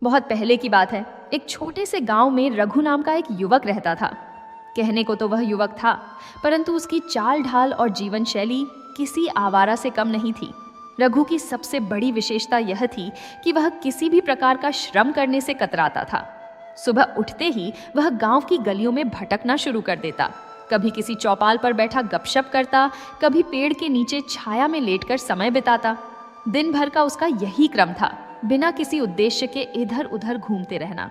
बहुत पहले की बात है। एक छोटे से गांव में रघु नाम का एक युवक रहता था। कहने को तो वह युवक था, परंतु उसकी चाल ढाल और जीवन शैली किसी आवारा से कम नहीं थी। रघु की सबसे बड़ी विशेषता यह थी कि वह किसी भी प्रकार का श्रम करने से कतराता था। सुबह उठते ही वह गांव की गलियों में भटकना शुरू कर देता। कभी किसी चौपाल पर बैठा गपशप करता, कभी पेड़ के नीचे छाया में लेटकर समय बिताता। दिन भर का उसका यही क्रम था, बिना किसी उद्देश्य के इधर उधर घूमते रहना।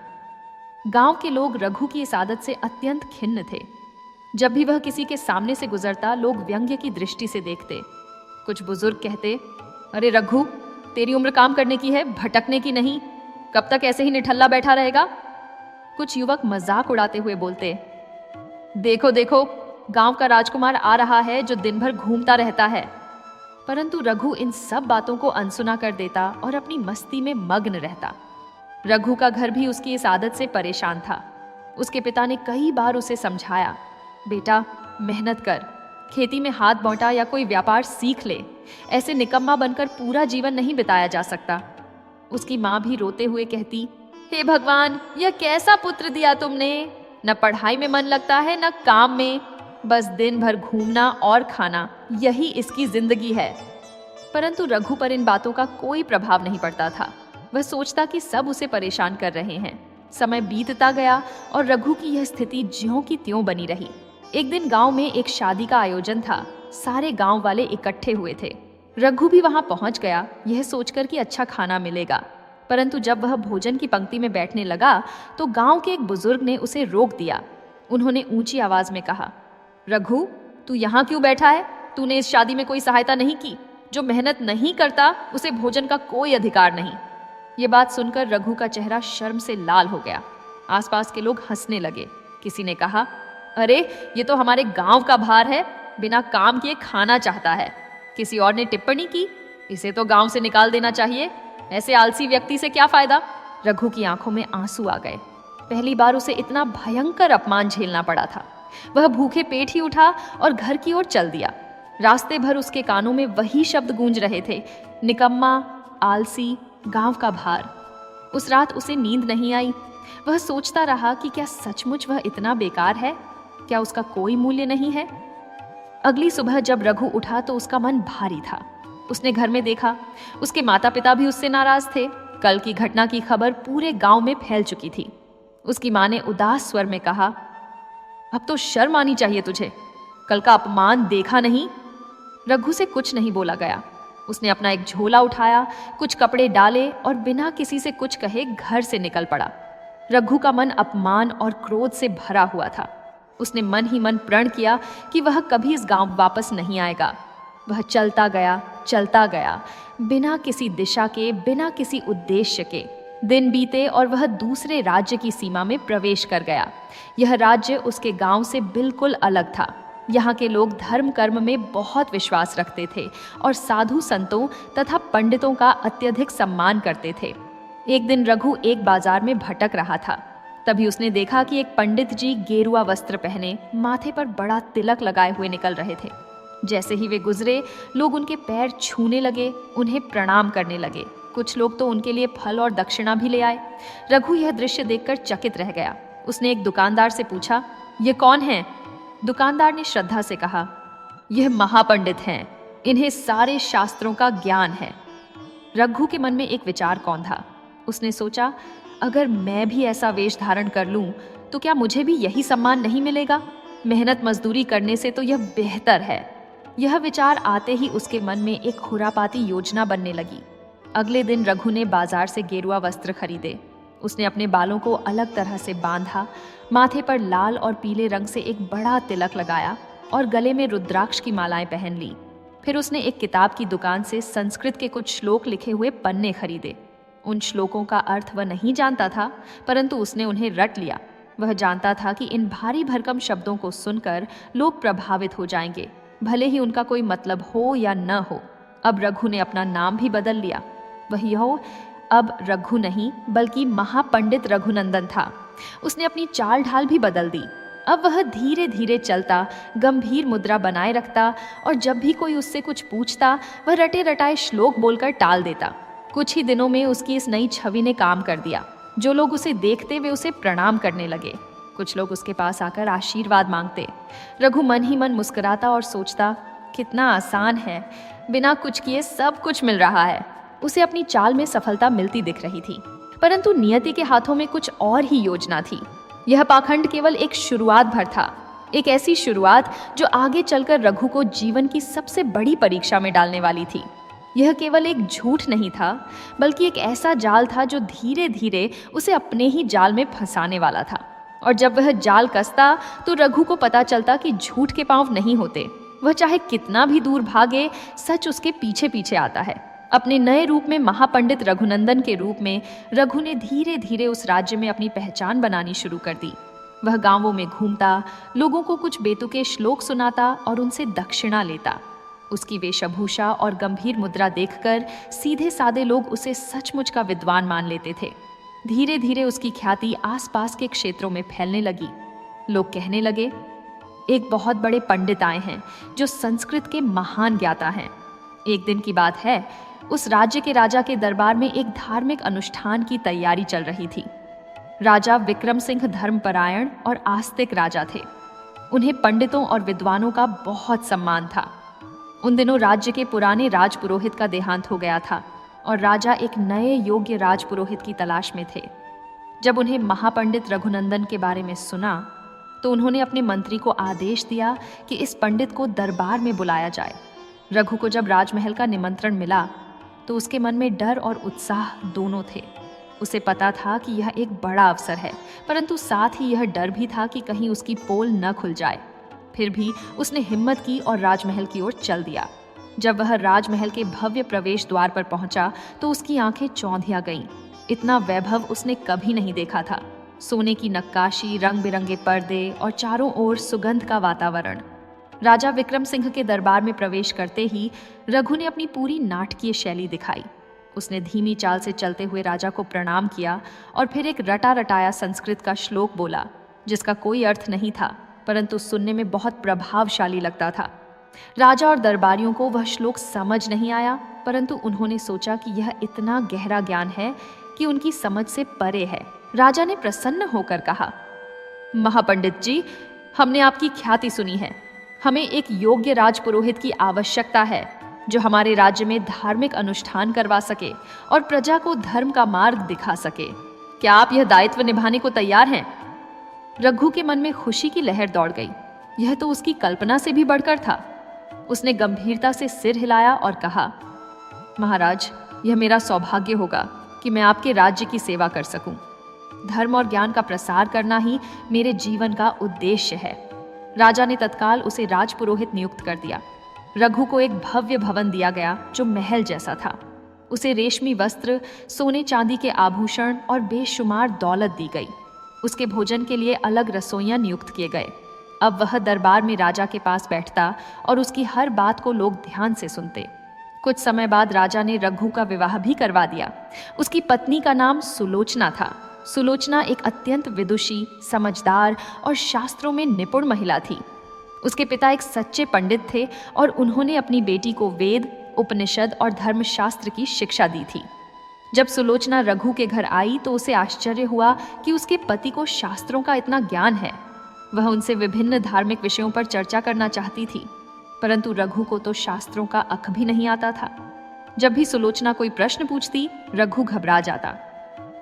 गांव के लोग रघु की इस आदत से अत्यंत खिन्न थे। जब भी वह किसी के सामने से गुजरता, लोग व्यंग्य की दृष्टि से देखते। कुछ बुजुर्ग कहते, अरे रघु, तेरी उम्र काम करने की है, भटकने की नहीं। कब तक ऐसे ही निठल्ला बैठा रहेगा? कुछ युवक मजाक उड़ाते हुए बोलते, देखो देखो, गांव का राजकुमार आ रहा है जो दिन भर घूमता रहता है। परंतु रघु इन सब बातों को अनसुना कर देता और अपनी मस्ती में मग्न रहता। रघु का घर भी उसकी इस आदत से परेशान था। उसके पिता ने कई बार उसे समझाया, बेटा मेहनत कर, खेती में हाथ बौंटा या कोई व्यापार सीख ले। ऐसे निकम्मा बनकर पूरा जीवन नहीं बिताया जा सकता। उसकी माँ भी रोते हुए कहती, हे भगवान, यह कैसा पुत्र दिया तुमने। न पढ़ाई में मन लगता है न काम में, बस दिन भर घूमना और खाना, यही इसकी जिंदगी है। परंतु रघु पर इन बातों का कोई प्रभाव नहीं पड़ता था। वह सोचता कि सब उसे परेशान कर रहे हैं। समय बीतता गया और रघु की यह स्थिति ज्यों की त्यों बनी रही। एक दिन गांव में एक शादी का आयोजन था। सारे गांव वाले इकट्ठे हुए थे। रघु भी वहां पहुंच गया, यह सोचकर कि अच्छा खाना मिलेगा। परंतु जब वह भोजन की पंक्ति में बैठने लगा तो गांव के एक बुजुर्ग ने उसे रोक दिया। उन्होंने ऊंची आवाज में कहा, रघु, तू यहाँ क्यों बैठा है? तूने इस शादी में कोई सहायता नहीं की। जो मेहनत नहीं करता उसे भोजन का कोई अधिकार नहीं। ये बात सुनकर रघु का चेहरा शर्म से लाल हो गया। आसपास के लोग हंसने लगे। किसी ने कहा, अरे ये तो हमारे गांव का भार है, बिना काम किए खाना चाहता है। किसी और ने टिप्पणी की, इसे तो गांव से निकाल देना चाहिए, ऐसे आलसी व्यक्ति से क्या फायदा। रघु की आंखों में आंसू आ गए। पहली बार उसे इतना भयंकर अपमान झेलना पड़ा था। वह भूखे पेट ही उठा और घर की ओर चल दिया। रास्ते भर उसके कानों में वही शब्द गूंज रहे थे, निकम्मा, आलसी, गांव का भार। उस रात उसे नींद नहीं आई। वह सोचता रहा कि क्या सचमुच वह इतना बेकार है? क्या उसका कोई मूल्य नहीं है? अगली सुबह जब रघु उठा तो उसका मन भारी था। उसने घर में देखा, उसके माता पिता भी उससे नाराज थे। कल की घटना की खबर पूरे गांव में फैल चुकी थी। उसकी माँ ने उदास स्वर में कहा, अब तो शर्म आनी चाहिए तुझे, कल का अपमान देखा नहीं? रघु से कुछ नहीं बोला गया। उसने अपना एक झोला उठाया, कुछ कपड़े डाले और बिना किसी से कुछ कहे घर से निकल पड़ा। रघु का मन अपमान और क्रोध से भरा हुआ था। उसने मन ही मन प्रण किया कि वह कभी इस गांव वापस नहीं आएगा। वह चलता गया, बिना किसी दिशा के, बिना किसी उद्देश्य के। दिन बीते और वह दूसरे राज्य की सीमा में प्रवेश कर गया। यह राज्य उसके गांव से बिल्कुल अलग था। यहाँ के लोग धर्म कर्म में बहुत विश्वास रखते थे और साधु संतों तथा पंडितों का अत्यधिक सम्मान करते थे। एक दिन रघु एक बाजार में भटक रहा था। तभी उसने देखा कि एक पंडित जी गेरुआ वस्त्र पहने, माथे पर बड़ा तिलक लगाए हुए निकल रहे थे। जैसे ही वे गुजरे, लोग उनके पैर छूने लगे, उन्हें प्रणाम करने लगे। कुछ लोग तो उनके लिए फल और दक्षिणा भी ले आए। रघु यह दृश्य देखकर चकित रह गया। उसने एक दुकानदार से पूछा, ये कौन है? दुकानदार ने श्रद्धा से कहा, यह महापंडित हैं, इन्हें सारे शास्त्रों का ज्ञान है। रघु के मन में एक विचार कौंधा। उसने सोचा, अगर मैं भी ऐसा वेश धारण कर लूं तो क्या मुझे भी यही सम्मान नहीं मिलेगा? मेहनत मजदूरी करने से तो यह बेहतर है। यह विचार आते ही उसके मन में एक खुरापाती योजना बनने लगी। अगले दिन रघु ने बाजार से गेरुआ वस्त्र खरीदे। उसने अपने बालों को अलग तरह से बांधा, माथे पर लाल और पीले रंग से एक बड़ा तिलक लगाया और गले में रुद्राक्ष की मालाएं पहन ली। फिर उसने एक किताब की दुकान से संस्कृत के कुछ श्लोक लिखे हुए पन्ने खरीदे। उन श्लोकों का अर्थ वह नहीं जानता था, परंतु उसने उन्हें रट लिया। वह जानता था कि इन भारी भरकम शब्दों को सुनकर लोग प्रभावित हो जाएंगे, भले ही उनका कोई मतलब हो या न हो। अब रघु ने अपना नाम भी बदल लिया। वही हो, अब रघु नहीं बल्कि महापंडित रघुनंदन था। उसने अपनी चाल ढाल भी बदल दी। अब वह धीरे धीरे चलता, गंभीर मुद्रा बनाए रखता और जब भी कोई उससे कुछ पूछता वह रटे रटाए श्लोक बोलकर टाल देता। कुछ ही दिनों में उसकी इस नई छवि ने काम कर दिया। जो लोग उसे देखते वे उसे प्रणाम करने लगे। कुछ लोग उसके पास आकर आशीर्वाद मांगते। रघु मन ही मन मुस्कुराता और सोचता, कितना आसान है, बिना कुछ किए सब कुछ मिल रहा है। उसे अपनी चाल में सफलता मिलती दिख रही थी, परंतु नियति के हाथों में कुछ और ही योजना थी। यह पाखंड केवल एक शुरुआत भर था, एक ऐसी शुरुआत जो आगे चलकर रघु को जीवन की सबसे बड़ी परीक्षा में डालने वाली थी। यह केवल एक झूठ नहीं था, बल्कि एक ऐसा जाल था जो धीरे धीरे उसे अपने ही जाल में फंसाने वाला था। और जब वह जाल कसता तो रघु को पता चलता कि झूठ के पांव नहीं होते। वह चाहे कितना भी दूर भागे, सच उसके पीछे पीछे आता है। अपने नए रूप में महापंडित रघुनंदन के रूप में रघु ने धीरे धीरे उस राज्य में अपनी पहचान बनानी शुरू कर दी। वह गांवों में घूमता, लोगों को कुछ बेतुके श्लोक सुनाता और उनसे दक्षिणा लेता। उसकी वेशभूषा और गंभीर मुद्रा देखकर सीधे सादे लोग उसे सचमुच का विद्वान मान लेते थे। धीरे धीरे उसकी ख्याति आसपास के क्षेत्रों में फैलने लगी। लोग कहने लगे, एक बहुत बड़े पंडित आए हैं जो संस्कृत के महान ज्ञाता हैं। एक दिन की बात है, उस राज्य के राजा के दरबार में एक धार्मिक अनुष्ठान की तैयारी चल रही थी। राजा विक्रम सिंह धर्मपरायण और आस्तिक राजा थे। उन्हें पंडितों और विद्वानों का बहुत सम्मान था। उन दिनों राज्य के पुराने राजपुरोहित का देहांत हो गया था और राजा एक नए योग्य राजपुरोहित की तलाश में थे। जब उन्हें महापंडित रघुनंदन के बारे में सुना तो उन्होंने अपने मंत्री को आदेश दिया कि इस पंडित को दरबार में बुलाया जाए। रघु को जब राजमहल का निमंत्रण मिला तो उसके मन में डर और उत्साह दोनों थे। उसे पता था कि यह एक बड़ा अवसर है, परंतु साथ ही यह डर भी था कि कहीं उसकी पोल न खुल जाए। फिर भी उसने हिम्मत की और राजमहल की ओर चल दिया। जब वह राजमहल के भव्य प्रवेश द्वार पर पहुंचा तो उसकी आंखें चौंधिया गईं। इतना वैभव उसने कभी नहीं देखा था। सोने की नक्काशी, रंग बिरंगे पर्दे और चारों ओर सुगंध का वातावरण। राजा विक्रम सिंह के दरबार में प्रवेश करते ही रघु ने अपनी पूरी नाटकीय शैली दिखाई। उसने धीमी चाल से चलते हुए राजा को प्रणाम किया और फिर एक रटा रटाया संस्कृत का श्लोक बोला, जिसका कोई अर्थ नहीं था, परंतु सुनने में बहुत प्रभावशाली लगता था। राजा और दरबारियों को वह श्लोक समझ नहीं आया, परंतु उन्होंने सोचा कि यह इतना गहरा ज्ञान है कि उनकी समझ से परे है। राजा ने प्रसन्न होकर कहा, महापंडित जी, हमने आपकी ख्याति सुनी है। हमें एक योग्य राजपुरोहित की आवश्यकता है जो हमारे राज्य में धार्मिक अनुष्ठान करवा सके और प्रजा को धर्म का मार्ग दिखा सके। क्या आप यह दायित्व निभाने को तैयार हैं? रघु के मन में खुशी की लहर दौड़ गई। यह तो उसकी कल्पना से भी बढ़कर था। उसने गंभीरता से सिर हिलाया और कहा, महाराज, यह मेरा सौभाग्य होगा कि मैं आपके राज्य की सेवा कर सकूं। धर्म और ज्ञान का प्रसार करना ही मेरे जीवन का उद्देश्य है। राजा ने तत्काल उसे राजपुरोहित नियुक्त कर दिया। रघु को एक भव्य भवन दिया गया जो महल जैसा था। उसे रेशमी वस्त्र, सोने चांदी के आभूषण और बेशुमार दौलत दी गई। उसके भोजन के लिए अलग रसोइयां नियुक्त किए गए। अब वह दरबार में राजा के पास बैठता और उसकी हर बात को लोग ध्यान से सुनते। कुछ समय बाद राजा ने रघु का विवाह भी करवा दिया। उसकी पत्नी का नाम सुलोचना था। सुलोचना एक अत्यंत विदुषी, समझदार और शास्त्रों में निपुण महिला थी। उसके पिता एक सच्चे पंडित थे और उन्होंने अपनी बेटी को वेद, उपनिषद और धर्मशास्त्र की शिक्षा दी थी। जब सुलोचना रघु के घर आई तो उसे आश्चर्य हुआ कि उसके पति को शास्त्रों का इतना ज्ञान है। वह उनसे विभिन्न धार्मिक विषयों पर चर्चा करना चाहती थी, परंतु रघु को तो शास्त्रों का अख भी नहीं आता था। जब भी सुलोचना कोई प्रश्न पूछती, रघु घबरा जाता।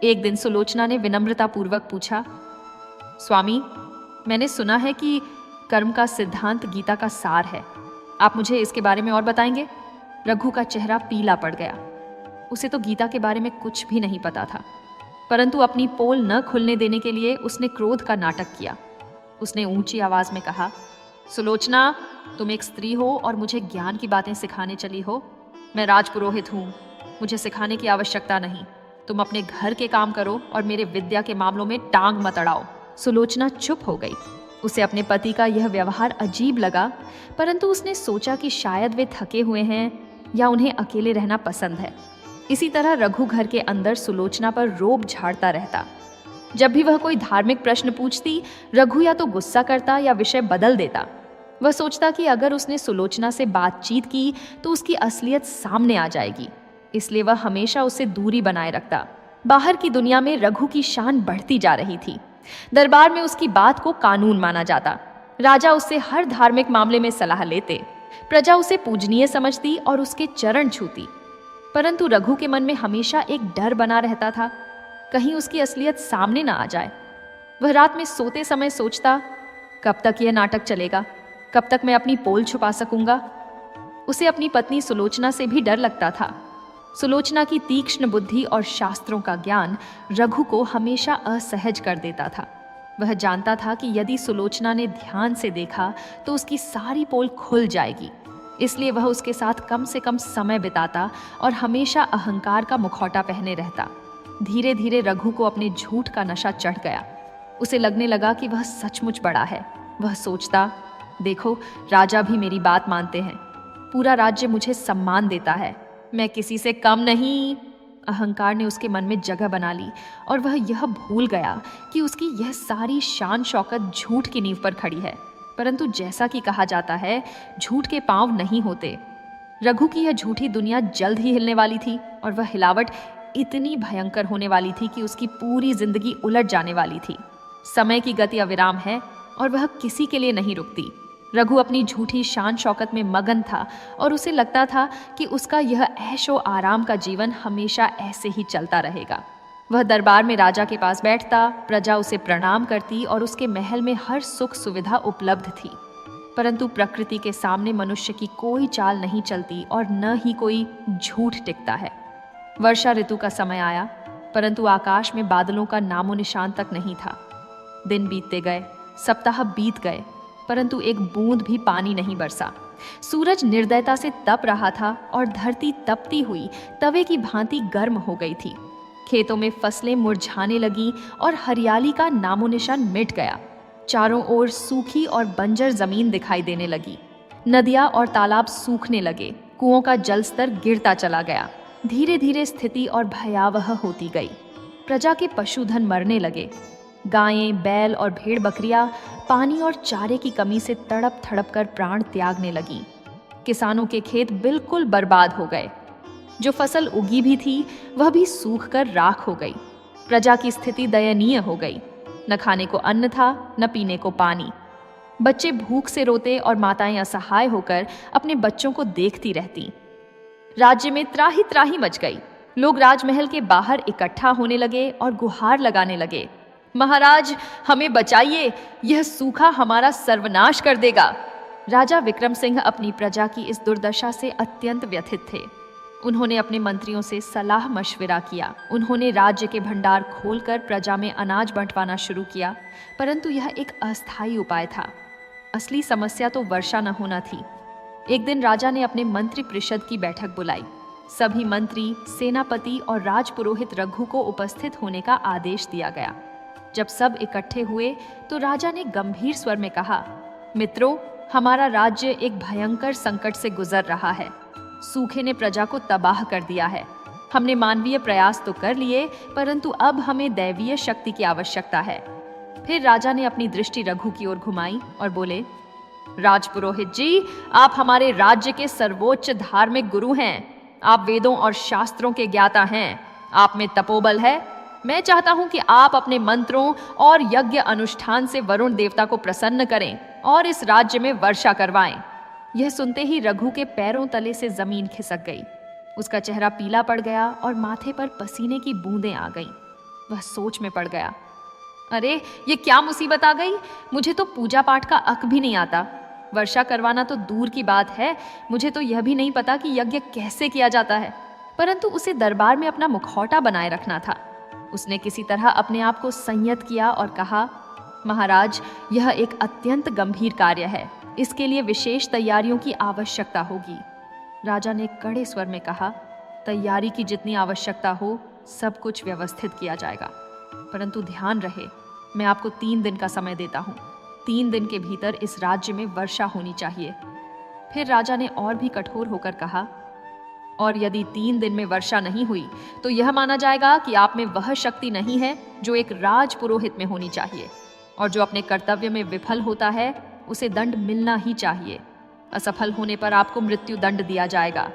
एक दिन सुलोचना ने विनम्रता पूर्वक पूछा, स्वामी, मैंने सुना है कि कर्म का सिद्धांत गीता का सार है। आप मुझे इसके बारे में और बताएंगे? रघु का चेहरा पीला पड़ गया। उसे तो गीता के बारे में कुछ भी नहीं पता था, परंतु अपनी पोल न खुलने देने के लिए उसने क्रोध का नाटक किया। उसने ऊंची आवाज में कहा, सुलोचना, तुम एक स्त्री हो और मुझे ज्ञान की बातें सिखाने चली हो। मैं राजपुरोहित हूँ, मुझे सिखाने की आवश्यकता नहीं। तुम अपने घर के काम करो और मेरे विद्या के मामलों में टांग मत अड़ाओ। सुलोचना चुप हो गई। उसे अपने पति का यह व्यवहार अजीब लगा, परंतु उसने सोचा कि शायद वे थके हुए हैं या उन्हें अकेले रहना पसंद है। इसी तरह रघु घर के अंदर सुलोचना पर रोब झाड़ता रहता। जब भी वह कोई धार्मिक प्रश्न पूछती, रघु या तो गुस्सा करता या विषय बदल देता। वह सोचता कि अगर उसने सुलोचना से बातचीत की तो उसकी असलियत सामने आ जाएगी, इसलिए वह हमेशा उससे दूरी बनाए रखता। बाहर की दुनिया में रघु की शान बढ़ती जा रही थी। दरबार में उसकी बात को कानून माना जाता। राजा उससे हर धार्मिक मामले में सलाह लेते। प्रजा उसे पूजनीय समझती और उसके चरण छूती। परंतु रघु के मन में हमेशा एक डर बना रहता था, कहीं उसकी असलियत सामने ना आ जाए। वह रात में सोते समय सोचता, कब तक यह नाटक चलेगा, कब तक मैं अपनी पोल छुपा सकूंगा। उसे अपनी पत्नी सुलोचना से भी डर लगता था। सुलोचना की तीक्ष्ण बुद्धि और शास्त्रों का ज्ञान रघु को हमेशा असहज कर देता था। वह जानता था कि यदि सुलोचना ने ध्यान से देखा तो उसकी सारी पोल खुल जाएगी। इसलिए वह उसके साथ कम से कम समय बिताता और हमेशा अहंकार का मुखौटा पहने रहता। धीरे धीरे रघु को अपने झूठ का नशा चढ़ गया। उसे लगने लगा कि वह सचमुच बड़ा है। वह सोचता, देखो, राजा भी मेरी बात मानते हैं, पूरा राज्य मुझे सम्मान देता है, मैं किसी से कम नहीं। अहंकार ने उसके मन में जगह बना ली और वह यह भूल गया कि उसकी यह सारी शान शौकत झूठ की नींव पर खड़ी है। परंतु जैसा कि कहा जाता है, झूठ के पांव नहीं होते। रघु की यह झूठी दुनिया जल्द ही हिलने वाली थी और वह हिलावट इतनी भयंकर होने वाली थी कि उसकी पूरी जिंदगी उलट जाने वाली थी। समय की गति अविराम है और वह किसी के लिए नहीं रुकती। रघु अपनी झूठी शान शौकत में मगन था और उसे लगता था कि उसका यह ऐशो आराम का जीवन हमेशा ऐसे ही चलता रहेगा। वह दरबार में राजा के पास बैठता, प्रजा उसे प्रणाम करती और उसके महल में हर सुख सुविधा उपलब्ध थी। परंतु प्रकृति के सामने मनुष्य की कोई चाल नहीं चलती और न ही कोई झूठ टिकता है। वर्षा ऋतु का समय आया, परंतु आकाश में बादलों का नामो निशान तक नहीं था। दिन बीतते गए, सप्ताह बीत गए, परंतु एक बूंद भी पानी नहीं बरसा। सूरज निर्दयता से तप रहा था और धरती तपती हुई तवे की भांति गर्म हो गई थी। खेतों में फसलें मुरझाने लगीं और हरियाली का नामो निशान मिट गया। चारों ओर सूखी और बंजर जमीन दिखाई देने लगी। नदियां और तालाब सूखने लगे, कुओं का जल स्तर गिरता चला गया। धीरे धीरे स्थिति और भयावह होती गई। प्रजा के पशुधन मरने लगे। गायें, बैल और भेड़ बकरियां पानी और चारे की कमी से तड़प थड़प कर प्राण त्यागने लगीं। किसानों के खेत बिल्कुल बर्बाद हो गए। जो फसल उगी भी थी वह भी सूख कर राख हो गई। प्रजा की स्थिति दयनीय हो गई। न खाने को अन्न था, न पीने को पानी। बच्चे भूख से रोते और माताएं असहाय होकर अपने बच्चों को देखती रहती। राज्य में त्राही त्राही मच गई। लोग राजमहल के बाहर इकट्ठा होने लगे और गुहार लगाने लगे, महाराज हमें बचाइए, यह सूखा हमारा सर्वनाश कर देगा। राजा विक्रम सिंह अपनी प्रजा की इस दुर्दशा से अत्यंत व्यथित थे। उन्होंने अपने मंत्रियों से सलाह मशविरा किया। उन्होंने राज्य के भंडार खोलकर प्रजा में अनाज बंटवाना शुरू किया, परंतु यह एक अस्थायी उपाय था। असली समस्या तो वर्षा न होना थी। एक दिन राजा ने अपने मंत्री परिषद की बैठक बुलाई। सभी मंत्री, सेनापति और राजपुरोहित रघु को उपस्थित होने का आदेश दिया गया। जब सब इकट्ठे हुए तो राजा ने गंभीर स्वर में कहा, मित्रों, हमारा राज्य एक भयंकर संकट से गुजर रहा है। सूखे ने प्रजा को तबाह कर दिया है। हमने मानवीय प्रयास तो कर लिए, परंतु अब हमें दैवीय शक्ति की आवश्यकता है। फिर राजा ने अपनी दृष्टि रघु की ओर घुमाई और बोले, राजपुरोहित जी, आप हमारे राज्य के सर्वोच्च धार्मिक गुरु हैं। आप वेदों और शास्त्रों के ज्ञाता हैं। आप में तपोबल है। मैं चाहता हूं कि आप अपने मंत्रों और यज्ञ अनुष्ठान से वरुण देवता को प्रसन्न करें और इस राज्य में वर्षा करवाएं। यह सुनते ही रघु के पैरों तले से जमीन खिसक गई। उसका चेहरा पीला पड़ गया और माथे पर पसीने की बूंदें आ गईं। वह सोच में पड़ गया, अरे ये क्या मुसीबत आ गई। मुझे तो पूजा पाठ का अक भी नहीं आता। वर्षा करवाना तो दूर की बात है, मुझे तो यह भी नहीं पता कि यज्ञ कैसे किया जाता है। परंतु उसे दरबार में अपना मुखौटा बनाए रखना था। उसने किसी तरह अपने आप को संयत किया और कहा, महाराज, यह एक अत्यंत गंभीर कार्य है। इसके लिए विशेष तैयारियों की आवश्यकता होगी। राजा ने कड़े स्वर में कहा, तैयारी की जितनी आवश्यकता हो सब कुछ व्यवस्थित किया जाएगा, परंतु ध्यान रहे, मैं आपको 3 दिन का समय देता हूँ। 3 दिन के भीतर इस राज्य में वर्षा होनी चाहिए। फिर राजा ने और भी कठोर होकर कहा, और यदि 3 दिन में वर्षा नहीं हुई तो यह माना जाएगा कि आप में वह शक्ति नहीं है जो एक राजपुरोहित में होनी चाहिए, और जो अपने कर्तव्य में विफल होता है उसे दंड मिलना ही चाहिए। असफल होने पर आपको मृत्यु दंड दिया जाएगा।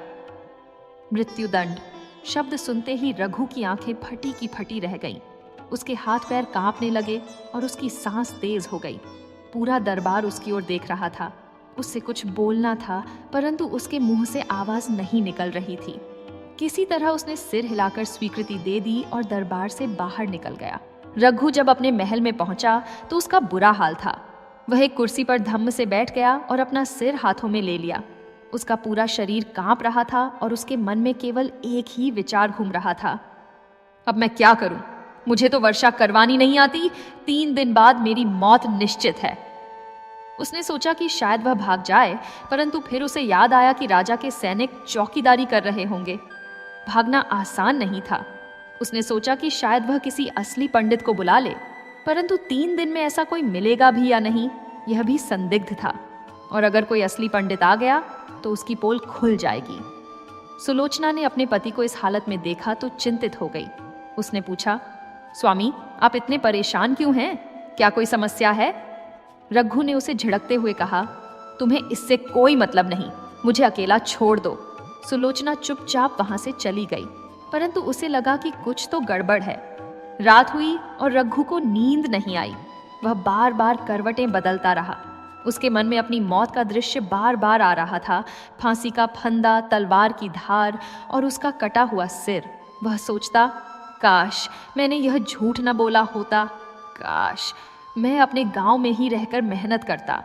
मृत्यु दंड, शब्द सुनते ही रघु की आंखें फटी की फटी रह गईं। उसके हाथ पैर कांपने लगे और उसकी सांस तेज हो गई। पूरा दरबार उसकी ओर देख रहा था। उससे कुछ बोलना था, परंतु उसके मुंह से आवाज नहीं निकल रही थी। किसी तरह उसने सिर हिलाकर स्वीकृति दे दी और दरबार से बाहर निकल गया। रघु जब अपने महल में पहुंचा तो उसका बुरा हाल था। वह एक कुर्सी पर धम्म से बैठ गया और अपना सिर हाथों में ले लिया। उसका पूरा शरीर कांप रहा था और उसके मन में केवल एक ही विचार घूम रहा था, अब मैं क्या करूं? मुझे तो वर्षा करवानी नहीं आती। 3 दिन बाद मेरी मौत निश्चित है। उसने सोचा कि शायद वह भाग जाए, परंतु फिर उसे याद आया कि राजा के सैनिक चौकीदारी कर रहे होंगे। भागना आसान नहीं था। उसने सोचा कि शायद वह किसी असली पंडित को बुला ले, परंतु 3 दिन में ऐसा कोई मिलेगा भी या नहीं, यह भी संदिग्ध था। और अगर कोई असली पंडित आ गया तो उसकी पोल खुल जाएगी। सुलोचना ने अपने पति को इस हालत में देखा तो चिंतित हो गई। उसने पूछा, स्वामी, आप इतने परेशान क्यों हैं? क्या कोई समस्या है? रघु ने उसे झिड़कते हुए कहा, तुम्हें इससे कोई मतलब नहीं, मुझे अकेला छोड़ दो। सुलोचना चुपचाप वहां से चली गई, परंतु उसे लगा कि कुछ तो गड़बड़ है। रात हुई और रघु को नींद नहीं आई। वह बार बार करवटें बदलता रहा। उसके मन में अपनी मौत का दृश्य बार बार आ रहा था। फांसी का फंदा, तलवार की धार और उसका कटा हुआ सिर। वह सोचता, काश मैंने यह झूठ न बोला होता। काश मैं अपने गांव में ही रहकर मेहनत करता।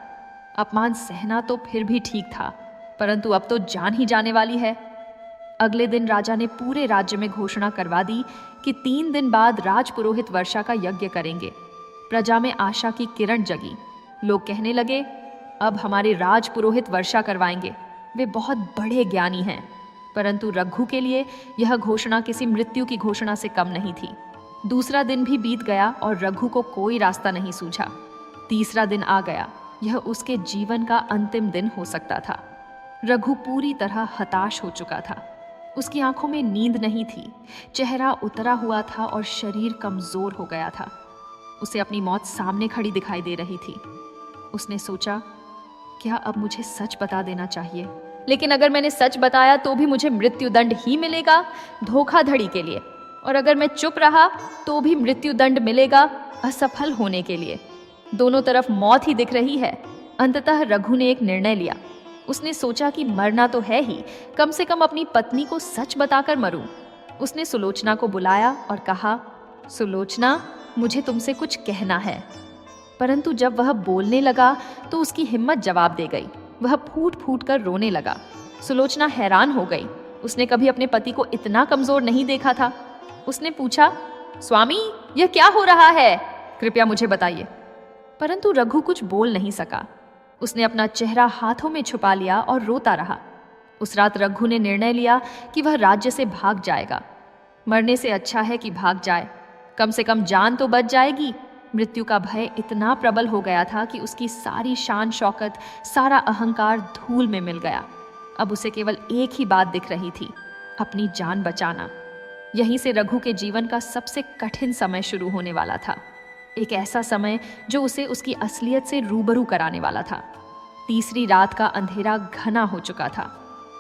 अपमान सहना तो फिर भी ठीक था, परंतु अब तो जान ही जाने वाली है। अगले दिन राजा ने पूरे राज्य में घोषणा करवा दी कि 3 दिन बाद राजपुरोहित वर्षा का यज्ञ करेंगे। प्रजा में आशा की किरण जगी। लोग कहने लगे, अब हमारे राजपुरोहित वर्षा करवाएंगे। वे बहुत बड़े ज्ञानी हैं। परंतु रघु के लिए यह घोषणा किसी मृत्यु की घोषणा से कम नहीं थी। दूसरा दिन भी बीत गया और रघु को कोई रास्ता नहीं सूझा। तीसरा दिन आ गया। यह उसके जीवन का अंतिम दिन हो सकता था। रघु पूरी तरह हताश हो चुका था। उसकी आंखों में नींद नहीं थी। चेहरा उतरा हुआ था और शरीर कमजोर हो गया था। उसे अपनी मौत सामने खड़ी दिखाई दे रही थी। उसने सोचा, क्या अब मुझे सच बता देना चाहिए? लेकिन अगर मैंने सच बताया तो भी मुझे मृत्युदंड ही मिलेगा, धोखाधड़ी के लिए। और अगर मैं चुप रहा तो भी मृत्युदंड मिलेगा, असफल होने के लिए। दोनों तरफ मौत ही दिख रही है। अंततः रघु ने एक निर्णय लिया। उसने सोचा कि मरना तो है ही, कम से कम अपनी पत्नी को सच बताकर मरूं। उसने सुलोचना को बुलाया और कहा, सुलोचना, मुझे तुमसे कुछ कहना है। परंतु जब वह बोलने लगा तो उसकी हिम्मत जवाब दे गई। वह फूट फूट कर रोने लगा। सुलोचना हैरान हो गई। उसने कभी अपने पति को इतना कमजोर नहीं देखा था। उसने पूछा, स्वामी, यह क्या हो रहा है? कृपया मुझे बताइए। परंतु रघु कुछ बोल नहीं सका। उसने अपना चेहरा हाथों में छुपा लिया और रोता रहा। उस रात रघु ने निर्णय लिया कि वह राज्य से भाग जाएगा। मरने से अच्छा है कि भाग जाए, कम से कम जान तो बच जाएगी। मृत्यु का भय इतना प्रबल हो गया था कि उसकी सारी शान शौकत, सारा अहंकार धूल में मिल गया। अब उसे केवल एक ही बात दिख रही थी, अपनी जान बचाना। यहीं से रघु के जीवन का सबसे कठिन समय शुरू होने वाला था। एक ऐसा समय जो उसे उसकी असलियत से रूबरू कराने वाला था। तीसरी रात का अंधेरा घना हो चुका था।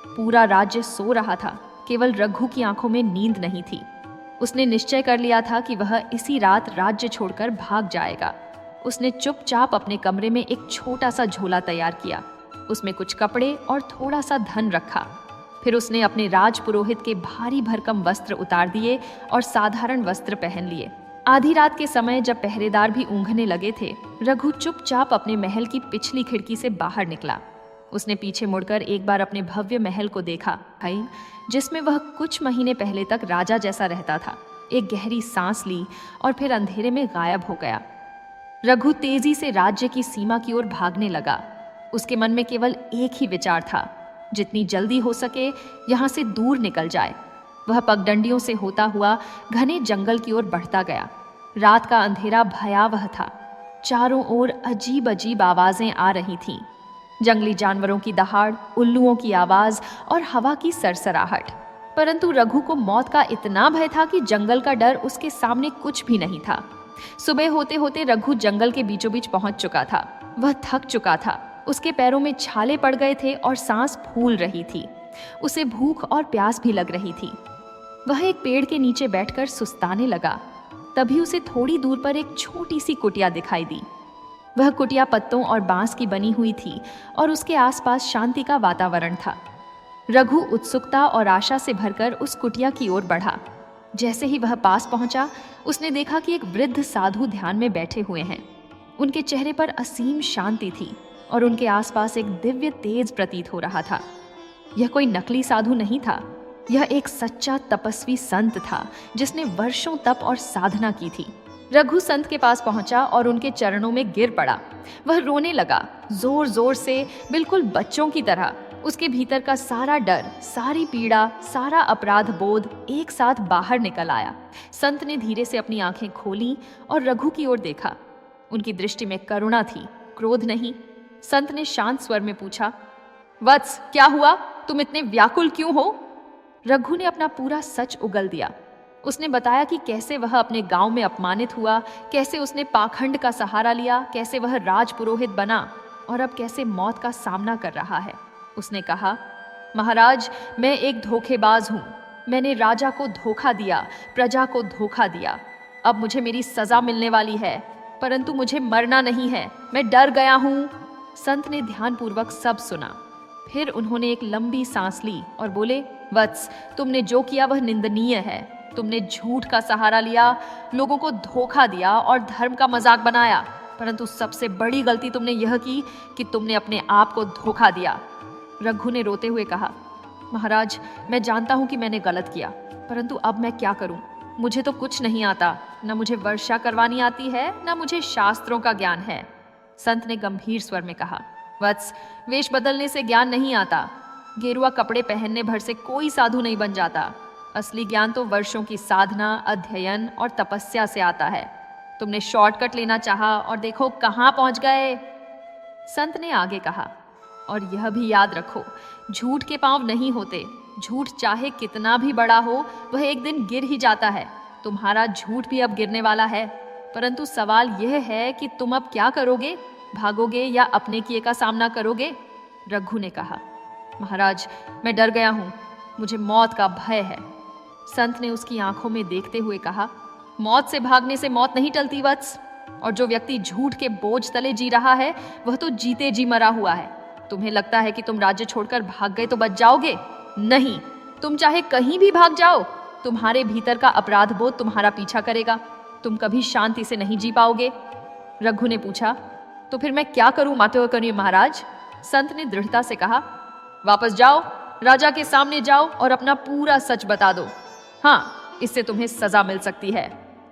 पूरा राज्य सो रहा था। केवल रघु की आंखों में नींद नहीं थी। उसने निश्चय कर लिया था कि वह इसी रात राज्य छोड़कर भाग जाएगा। उसने चुपचाप अपने कमरे में एक छोटा सा झोला तैयार किया। उसमें कुछ कपड़े और थोड़ा सा धन रखा। फिर उसने अपने राजपुरोहित के भारी भरकम वस्त्र उतार दिए और साधारण वस्त्र पहन लिए। आधी रात के समय जब पहरेदार भी ऊँघने लगे थे, रघु चुपचाप अपने महल की पिछली खिड़की से बाहर निकला। उसने पीछे मुड़कर एक बार अपने भव्य महल को देखा, जिसमें वह कुछ महीने पहले तक राजा जैसा रहता था। एक गहरी सांस ली और फिर अंधेरे में गायब हो गया। रघु तेजी से राज्य की सीमा की ओर भागने लगा। उसके मन में केवल एक ही विचार था, जितनी जल्दी हो सके यहाँ से दूर निकल जाए। वह पगडंडियों से होता हुआ घने जंगल की ओर बढ़ता गया। रात का अंधेरा भयावह था। चारों ओर अजीब अजीब आवाजें आ रही थीं। जंगली जानवरों की दहाड़, उल्लुओं की आवाज और हवा की सरसराहट। परंतु रघु को मौत का इतना भय था कि जंगल का डर उसके सामने कुछ भी नहीं था। सुबह होते होते रघु जंगल के बीचों बीच पहुंच चुका था। वह थक चुका था। उसके पैरों में छाले पड़ गए थे और सांस फूल रही थी। उसे भूख और प्यास भी लग रही थी। वह एक पेड़ के नीचे बैठकर सुस्ताने लगा। तभी उसे थोड़ी दूर पर एक छोटी सी कुटिया दिखाई दी। वह कुटिया पत्तों और बांस की बनी हुई थी और उसके आसपास शांति का वातावरण था। रघु उत्सुकता और आशा से भरकर उस कुटिया की ओर बढ़ा। जैसे ही वह पास पहुंचा, उसने देखा कि एक वृद्ध साधु ध्यान में बैठे हुए हैं। उनके चेहरे पर असीम शांति थी और उनके आसपास एक दिव्य तेज प्रतीत हो रहा था। यह कोई नकली साधु नहीं था, यह एक सच्चा तपस्वी संत था जिसने वर्षों तप और साधना की थी। रघु संत के पास पहुंचा और उनके चरणों में गिर पड़ा। वह रोने लगा, जोर जोर से, बिल्कुल बच्चों की तरह। उसके भीतर का सारा डर, सारी पीड़ा, सारा अपराध बोध एक साथ बाहर निकल आया। संत ने धीरे से अपनी आंखें खोलीं और रघु की ओर देखा। उनकी दृष्टि में करुणा थी, क्रोध नहीं। संत ने शांत स्वर में पूछा, वत्स, क्या हुआ? तुम इतने व्याकुल क्यों हो? रघु ने अपना पूरा सच उगल दिया। उसने बताया कि कैसे वह अपने गांव में अपमानित हुआ, कैसे उसने पाखंड का सहारा लिया, कैसे वह राजपुरोहित बना और अब कैसे मौत का सामना कर रहा है। उसने कहा, महाराज, मैं एक धोखेबाज हूँ। मैंने राजा को धोखा दिया, प्रजा को धोखा दिया। अब मुझे मेरी सजा मिलने वाली है, परंतु मुझे मरना नहीं है। मैं डर गया हूँ। संत ने ध्यानपूर्वक सब सुना। फिर उन्होंने एक लंबी सांस ली और बोले, वत्स, तुमने जो किया वह निंदनीय है। तुमने झूठ का सहारा लिया, लोगों को धोखा दिया और धर्म का मजाक बनाया, परंतु सबसे बड़ी गलती तुमने यह की कि तुमने अपने आप को धोखा दिया। रघु ने रोते हुए कहा, महाराज, मैं जानता हूं कि मैंने गलत किया, परंतु अब मैं क्या करूं? मुझे तो कुछ नहीं आता, न मुझे वर्षा करवानी आती है, न मुझे शास्त्रों का ज्ञान है। संत ने गंभीर स्वर में कहा, वत्स, वेश बदलने से ज्ञान नहीं आता। गेरुआ कपड़े पहनने भर से कोई साधु नहीं बन जाता। असली ज्ञान तो वर्षों की साधना, अध्ययन और तपस्या से आता है। तुमने शॉर्टकट लेना चाहा और देखो कहाँ पहुंच गए। संत ने आगे कहा, और यह भी याद रखो, झूठ के पांव नहीं होते। झूठ चाहे कितना भी बड़ा हो, वह एक दिन गिर ही जाता है। तुम्हारा झूठ भी अब गिरने वाला है, परंतु सवाल यह है कि तुम अब क्या करोगे? भागोगे या अपने किए का सामना करोगे? रघु ने कहा, महाराज, मैं डर गया हूँ, मुझे मौत का भय है। संत ने उसकी आंखों में देखते हुए कहा, मौत से भागने से मौत नहीं टलती वत्स, और जो व्यक्ति झूठ के बोझ तले जी रहा है वह तो जीते जी मरा हुआ है। तुम्हें लगता है कि तुम राज्य छोड़कर भाग गए तो बच जाओगे? नहीं, तुम चाहे कहीं भी भाग जाओ, तुम्हारे भीतर का अपराध बोध तुम्हारा पीछा करेगा। तुम कभी शांति से नहीं जी पाओगे। रघु ने पूछा, तो फिर मैं क्या करूं मातोकर्णी महाराज? संत ने दृढ़ता से कहा, वापस जाओ, राजा के सामने जाओ और अपना पूरा सच बता दो। हाँ, इससे तुम्हें सजा मिल सकती है।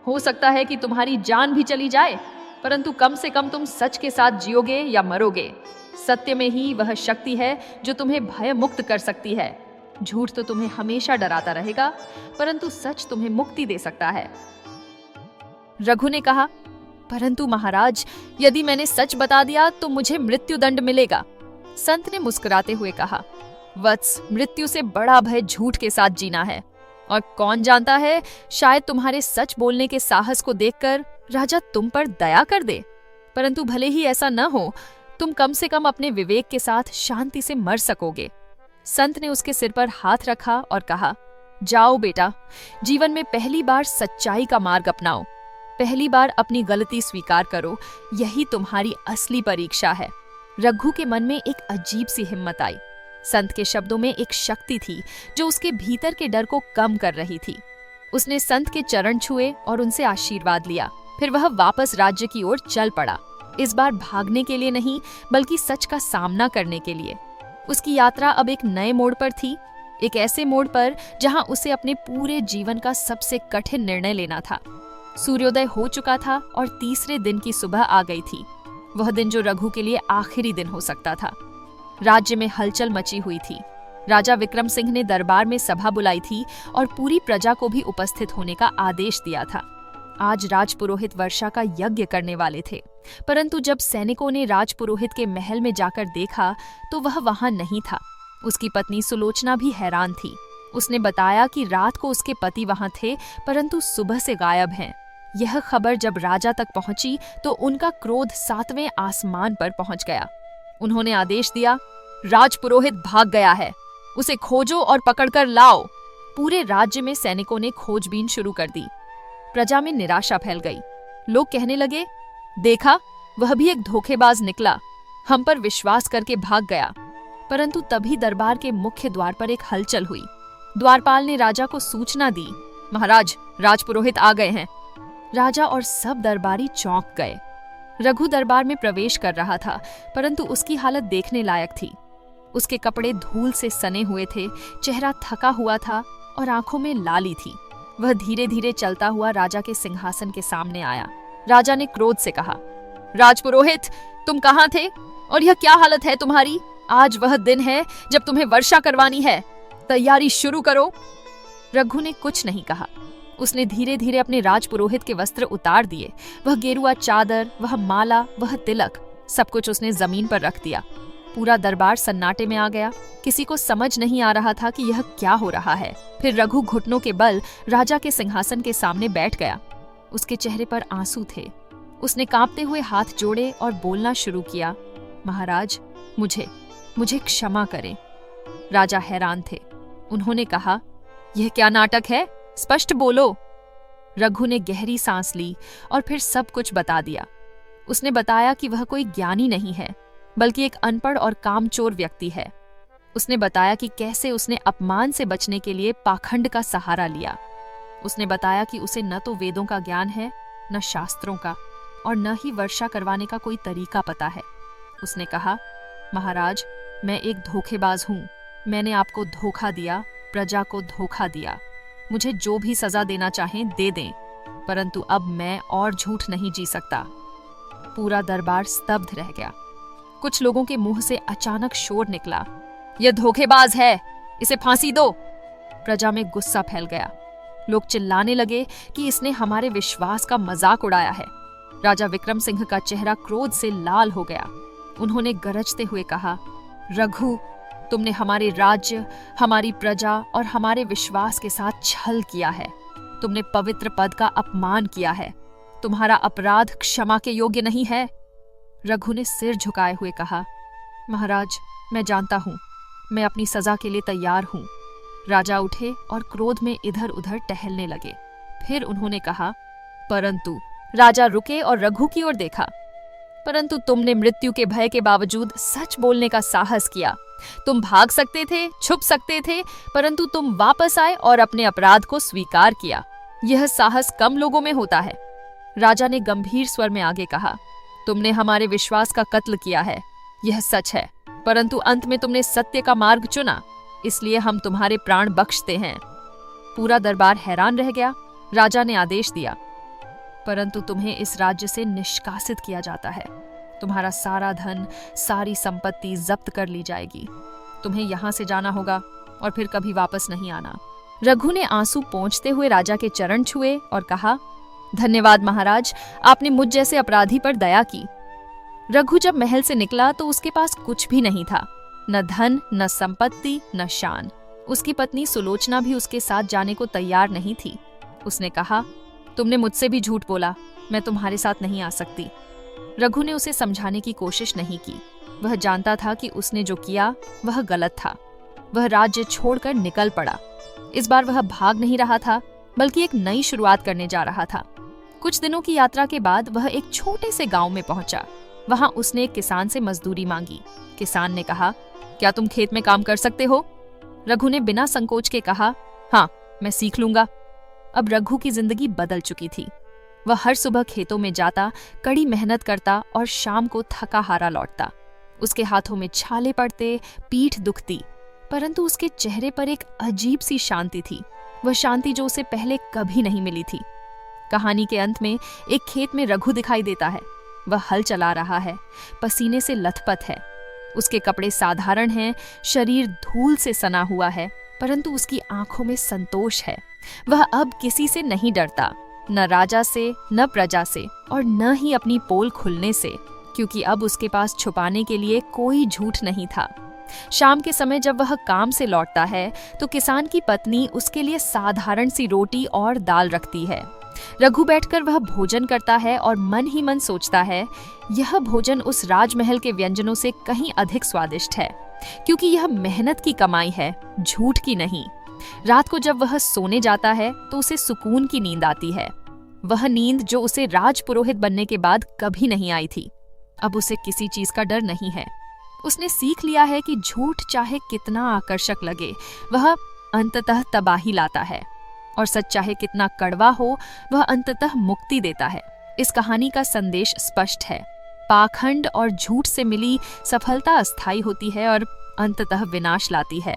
हो सकता है कि तुम्हारी जान भी चली जाए, परंतु कम से कम तुम सच के साथ जियोगे या मरोगे। सत्य में ही वह शक्ति है जो तुम्हें भय मुक्त कर सकती है। झूठ तो तुम्हें हमेशा डराता रहेगा, परंतु सच तुम्हें मुक्ति दे सकता है। रघु ने कहा, परंतु महाराज, यदि मैंने सच बता दिया तो मुझे मृत्युदंड मिलेगा। संत ने मुस्कुराते हुए कहा, वत्स, मृत्यु से बड़ा भय झूठ के साथ जीना है। और कौन जानता है, शायद तुम्हारे सच बोलने के साहस को देखकर राजा तुम पर दया कर दे। परंतु भले ही ऐसा न हो, तुम कम से कम अपने विवेक के साथ शांति से मर सकोगे। संत ने उसके सिर पर हाथ रखा और कहा, जाओ बेटा, जीवन में पहली बार सच्चाई का मार्ग अपनाओ। पहली बार अपनी गलती स्वीकार करो, यही तुम्हारी असली परीक्षा है। रघु के मन में एक अजीब सी हिम्मत आई। संत के शब्दों में एक शक्ति थी जो उसके भीतर के डर को कम कर रही थी। उसने संत के चरण छुए और उनसे आशीर्वाद लिया। फिर वह वापस राज्य की ओर चल पड़ा। इस बार भागने के लिए नहीं, बल्कि सच का सामना करने के लिए। उसकी यात्रा अब एक नए मोड़ पर थी, एक ऐसे मोड़ पर जहां उसे अपने पूरे जीवन का सबसे कठिन निर्णय लेना था। सूर्योदय हो चुका था और तीसरे दिन की सुबह आ गई थी, वह दिन जो रघु के लिए आखिरी दिन हो सकता था। राज्य में हलचल मची हुई थी। राजा विक्रम सिंह ने दरबार में सभा बुलाई थी और पूरी प्रजा को भी उपस्थित होने का आदेश दिया था। आज राजपुरोहित वर्षा का यज्ञ करने वाले थे, परंतु जब सैनिकों ने राजपुरोहित के महल में जाकर देखा तो वह वहां नहीं था। उसकी पत्नी सुलोचना भी हैरान थी। उसने बताया कि रात को उसके पति वहां थे, परंतु सुबह से गायब हैं। यह खबर जब राजा तक पहुंची तो उनका क्रोध 7वें आसमान पर पहुंच गया। उन्होंने आदेश दिया, राजपुरोहित भाग गया है, उसे खोजो और पकड़कर लाओ। पूरे राज्य में सैनिकों ने खोजबीन शुरू कर दी। प्रजा में निराशा फैल गई। लोग कहने लगे, देखा, वह भी एक धोखेबाज निकला, हम पर विश्वास करके भाग गया। परंतु तभी दरबार के मुख्य द्वार पर एक हलचल हुई। द्वारपाल ने राजा को सूचना दी, महाराज, राजपुरोहित आ गए हैं। राजा और सब दरबारी चौंक गए। रघु दरबार में प्रवेश कर रहा था, परंतु उसकी हालत देखने लायक थी। उसके कपड़े धूल से सने हुए थे, चेहरा थका हुआ था और आंखों में लाली थी। वह धीरे धीरे चलता हुआ राजा के सिंहासन के सामने आया। राजा ने क्रोध से कहा, राजपुरोहित, तुम कहाँ थे और यह क्या हालत है तुम्हारी? आज वह दिन है जब तुम्हें वर्षा करवानी है, तैयारी शुरू करो। रघु ने कुछ नहीं कहा। उसने धीरे धीरे अपने राजपुरोहित के वस्त्र उतार दिए। वह गेरुआ चादर, वह माला, वह तिलक, सब कुछ उसने जमीन पर रख दिया। पूरा दरबार सन्नाटे में आ गया। किसी को समझ नहीं आ रहा था कि यह क्या हो रहा है। फिर रघु घुटनों के बल राजा के सिंहासन के सामने बैठ गया। उसके चेहरे पर आंसू थे। उसने कांपते हुए हाथ जोड़े और बोलना शुरू किया, महाराज, मुझे क्षमा करें। राजा हैरान थे। उन्होंने कहा, यह क्या नाटक है? स्पष्ट बोलो। रघु ने गहरी सांस ली और फिर सब कुछ बता दिया। उसने बताया कि वह कोई ज्ञानी नहीं है, बल्कि एक अनपढ़ और कामचोर व्यक्ति है। उसने बताया कि कैसे उसने अपमान से बचने के लिए पाखंड का सहारा लिया। उसने बताया कि उसे न तो वेदों का ज्ञान है, न शास्त्रों का, और न ही वर्षा करवाने का कोई तरीका पता है। उसने कहा, महाराज, मैं एक धोखेबाज हूं। मैंने आपको धोखा दिया, प्रजा को धोखा दिया। मुझे जो भी सजा देना चाहें दे दें, परंतु अब मैं और झूठ नहीं जी सकता। पूरा दरबार स्तब्ध रह गया। कुछ लोगों के मुंह से अचानक शोर निकला, यह धोखेबाज है, इसे फांसी दो। प्रजा में गुस्सा फैल गया। लोग चिल्लाने लगे कि इसने हमारे विश्वास का मजाक उड़ाया है। राजा विक्रम सिंह का चेहरा क्रोध से लाल हो गया। उन्होंने गरजते हुए कहा, रघु, तुमने हमारे राज्य, हमारी प्रजा और हमारे विश्वास के साथ छल किया है। तुमने पवित्र पद का अपमान किया है। तुम्हारा अपराध क्षमा के योग्य नहीं है। रघु ने सिर झुकाए हुए कहा, महाराज, मैं जानता हूं, मैं अपनी सजा के लिए तैयार हूं। राजा उठे और क्रोध में इधर उधर टहलने लगे। फिर उन्होंने कहा, परंतु। राजा रुके और रघु की ओर देखा, परंतु तुमने मृत्यु के भय के बावजूद सच बोलने का साहस किया। तुम भाग सकते थे, छुप सकते थे, परंतु तुम वापस आए और अपने अपराध को स्वीकार किया। यह साहस कम लोगों में होता है। राजा ने गंभीर स्वर में आगे कहा, तुमने हमारे विश्वास का कत्ल किया है, यह सच है, परंतु अंत में तुमने सत्य का मार्ग चुना, इसलिए हम तुम्हारे प्राण बख्शते हैं। पूरा दरबार हैरान रह गया। राजा ने आदेश दिया, परंतु तुम्हें इस राज्य से निष्कासित किया जाता है। तुम्हारा सारा धन, सारी संपत्ति जब्त कर ली जाएगी। तुम्हें यहाँ से जाना होगा और फिर कभी वापस नहीं आना। रघु ने आंसू पोंछते हुए राजा के चरण छुए और कहा, धन्यवाद महाराज, आपने मुझ जैसे अपराधी पर दया की। रघु जब महल से निकला तो उसके पास कुछ भी नहीं था, न धन, न संपत्ति, न शान। उसकी पत्नी सुलोचना भी उसके साथ जाने को तैयार नहीं थी। उसने कहा, तुमने मुझसे भी झूठ बोला, मैं तुम्हारे साथ नहीं आ सकती। रघु ने उसे समझाने की कोशिश नहीं की। वह जानता था कि उसने जो किया वह गलत था। वह राज्य छोड़कर निकल पड़ा। इस बार वह भाग नहीं रहा था, बल्कि एक नई शुरुआत करने जा रहा था। कुछ दिनों की यात्रा के बाद वह एक छोटे से गांव में पहुंचा। वहां उसने एक किसान से मजदूरी मांगी। किसान ने कहा, क्या तुम खेत में काम कर सकते हो? रघु ने बिना संकोच के कहा, हाँ, मैं सीख लूंगा। अब रघु की जिंदगी बदल चुकी थी। वह हर सुबह खेतों में जाता, कड़ी मेहनत करता और शाम को थका हारा लौटता। उसके हाथों में छाले पड़ते, पीठ दुखती, परंतु उसके चेहरे पर एक अजीब सी शांति थी। वह शांति जो उसे पहले कभी नहीं मिली थी। कहानी के अंत में एक खेत में रघु दिखाई देता है। वह हल चला रहा है, पसीने से लथपथ है। उसके कपड़े साधारण हैं, शरीर धूल से सना हुआ है, परंतु उसकी आंखों में संतोष है। वह अब किसी से नहीं डरता, न राजा से, न प्रजा से, और न ही अपनी पोल खुलने से, क्योंकि अब उसके पास छुपाने के लिए कोई झूठ नहीं था। शाम के समय जब वह काम से लौटता है तो किसान की पत्नी उसके लिए साधारण सी रोटी और दाल रखती है। रघु बैठकर वह भोजन करता है और मन ही मन सोचता है, यह भोजन उस राजमहल के व्यंजनों से कहीं अधिक स्वादिष्ट है, क्योंकि यह मेहनत की कमाई है, झूठ की नहीं। रात को जब वह सोने जाता है तो उसे सुकून की नींद आती है। वह नींद जो उसे राजपुरोहित बनने के बाद कभी नहीं आई थी। अब उसे किसी चीज का डर नहीं है। उसने सीख लिया है कि झूठ चाहे कितना आकर्षक लगे, वह अंततः तबाही लाता है, और सच चाहे कितना कड़वा हो, वह अंततः मुक्ति देता है। इस कहानी का संदेश स्पष्ट है। पाखंड और झूठ से मिली सफलता अस्थायी होती है और अंततः विनाश लाती है।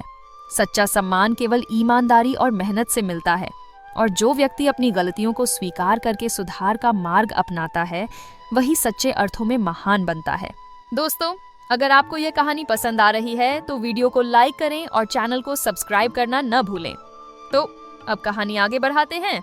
सच्चा सम्मान केवल ईमानदारी और मेहनत से मिलता है, और जो व्यक्ति अपनी गलतियों को स्वीकार करके सुधार का मार्ग अपनाता है, वही सच्चे अर्थों में महान बनता है। दोस्तों, अगर आपको यह कहानी पसंद आ रही है तो वीडियो को लाइक करें और चैनल को सब्सक्राइब करना न भूलें। तो अब कहानी आगे बढ़ाते हैं।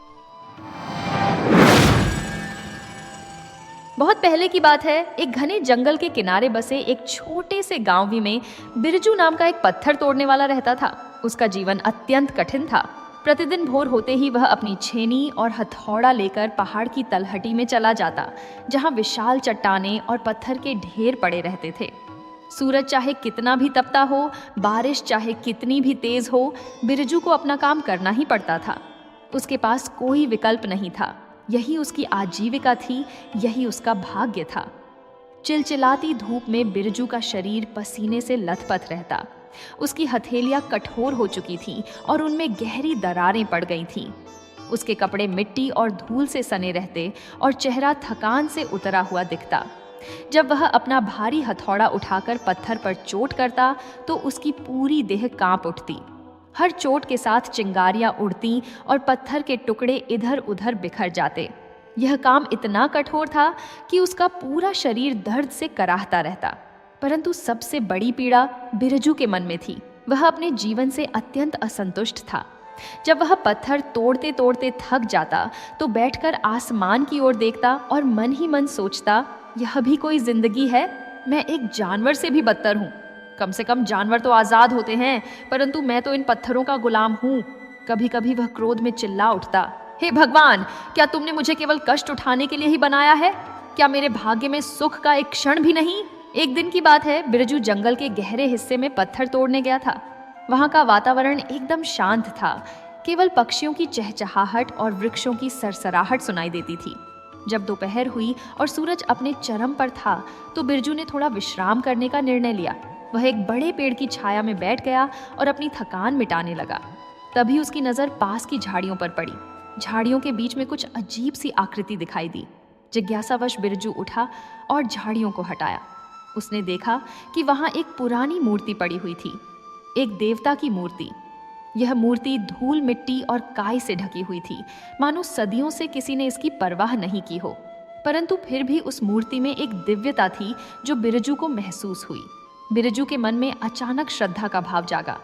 बहुत पहले की बात है। एक घने जंगल के किनारे बसे एक छोटे से गांव में बिरजू नाम का एक पत्थर तोड़ने वाला रहता था। उसका जीवन अत्यंत कठिन था। प्रतिदिन भोर होते ही वह अपनी छेनी और हथौड़ा लेकर पहाड़ की तलहटी में चला जाता, जहां विशाल चट्टानें और पत्थर के ढेर पड़े रहते थे। सूरज चाहे कितना भी तपता हो, बारिश चाहे कितनी भी तेज हो, बिरजू को अपना काम करना ही पड़ता था। उसके पास कोई विकल्प नहीं था। यही उसकी आजीविका थी, यही उसका भाग्य था। चिलचिलाती धूप में बिरजू का शरीर पसीने से लथपथ रहता। उसकी हथेलियां कठोर हो चुकी थीं और उनमें गहरी दरारें पड़ गई थीं। उसके कपड़े मिट्टी और धूल से सने रहते और चेहरा थकान से उतरा हुआ दिखता। जब वह अपना भारी हथौड़ा उठाकर पत्थर पर चोट करता तो उसकी पूरी देह कांप उठती। हर चोट के साथ चिंगारियां उड़ती और पत्थर के टुकड़े इधर उधर बिखर जाते। यह काम इतना कठोर था कि उसका पूरा शरीर दर्द से कराहता रहता। परंतु सबसे बड़ी पीड़ा बिरजू के मन में थी। वह अपने जीवन से अत्यंत असंतुष्ट था। जब वह पत्थर तोड़ते तोड़ते थक जाता तो बैठकर आसमान की ओर देखता और मन ही मन सोचता, यह भी कोई जिंदगी है? मैं एक जानवर से भी बदतर हूँ। कम से कम जानवर तो आजाद होते हैं, परंतु मैं तो इन पत्थरों का गुलाम हूँ। कभी कभी वह क्रोध में चिल्ला उठता, हे भगवान, क्या तुमने मुझे केवल कष्ट उठाने के लिए ही बनाया है? क्या मेरे भाग्य में सुख का एक क्षण भी नहीं? एक दिन की बात है। बिरजू जंगल के गहरे हिस्से में पत्थर तोड़ने गया था। वहां का वातावरण एकदम शांत था। केवल पक्षियों की चहचहाहट और वृक्षों की सरसराहट सुनाई देती थी। जब दोपहर हुई और सूरज अपने चरम पर था तो बिरजू ने थोड़ा विश्राम करने का निर्णय लिया। वह एक बड़े पेड़ की छाया में बैठ गया और अपनी थकान मिटाने लगा। तभी उसकी नज़र पास की झाड़ियों पर पड़ी। झाड़ियों के बीच में कुछ अजीब सी आकृति दिखाई दी। जिज्ञासावश बिरजू उठा और झाड़ियों को हटाया। उसने देखा कि वहां एक पुरानी मूर्ति पड़ी हुई थी, एक देवता की मूर्ति। यह मूर्ति धूल, मिट्टी और काई से ढकी हुई थी, मानो सदियों से किसी ने इसकी परवाह नहीं की हो। परंतु फिर भी उस मूर्ति में एक दिव्यता थी जो बिरजू को महसूस हुई। बिरजू के मन में अचानक श्रद्धा का भाव जागा।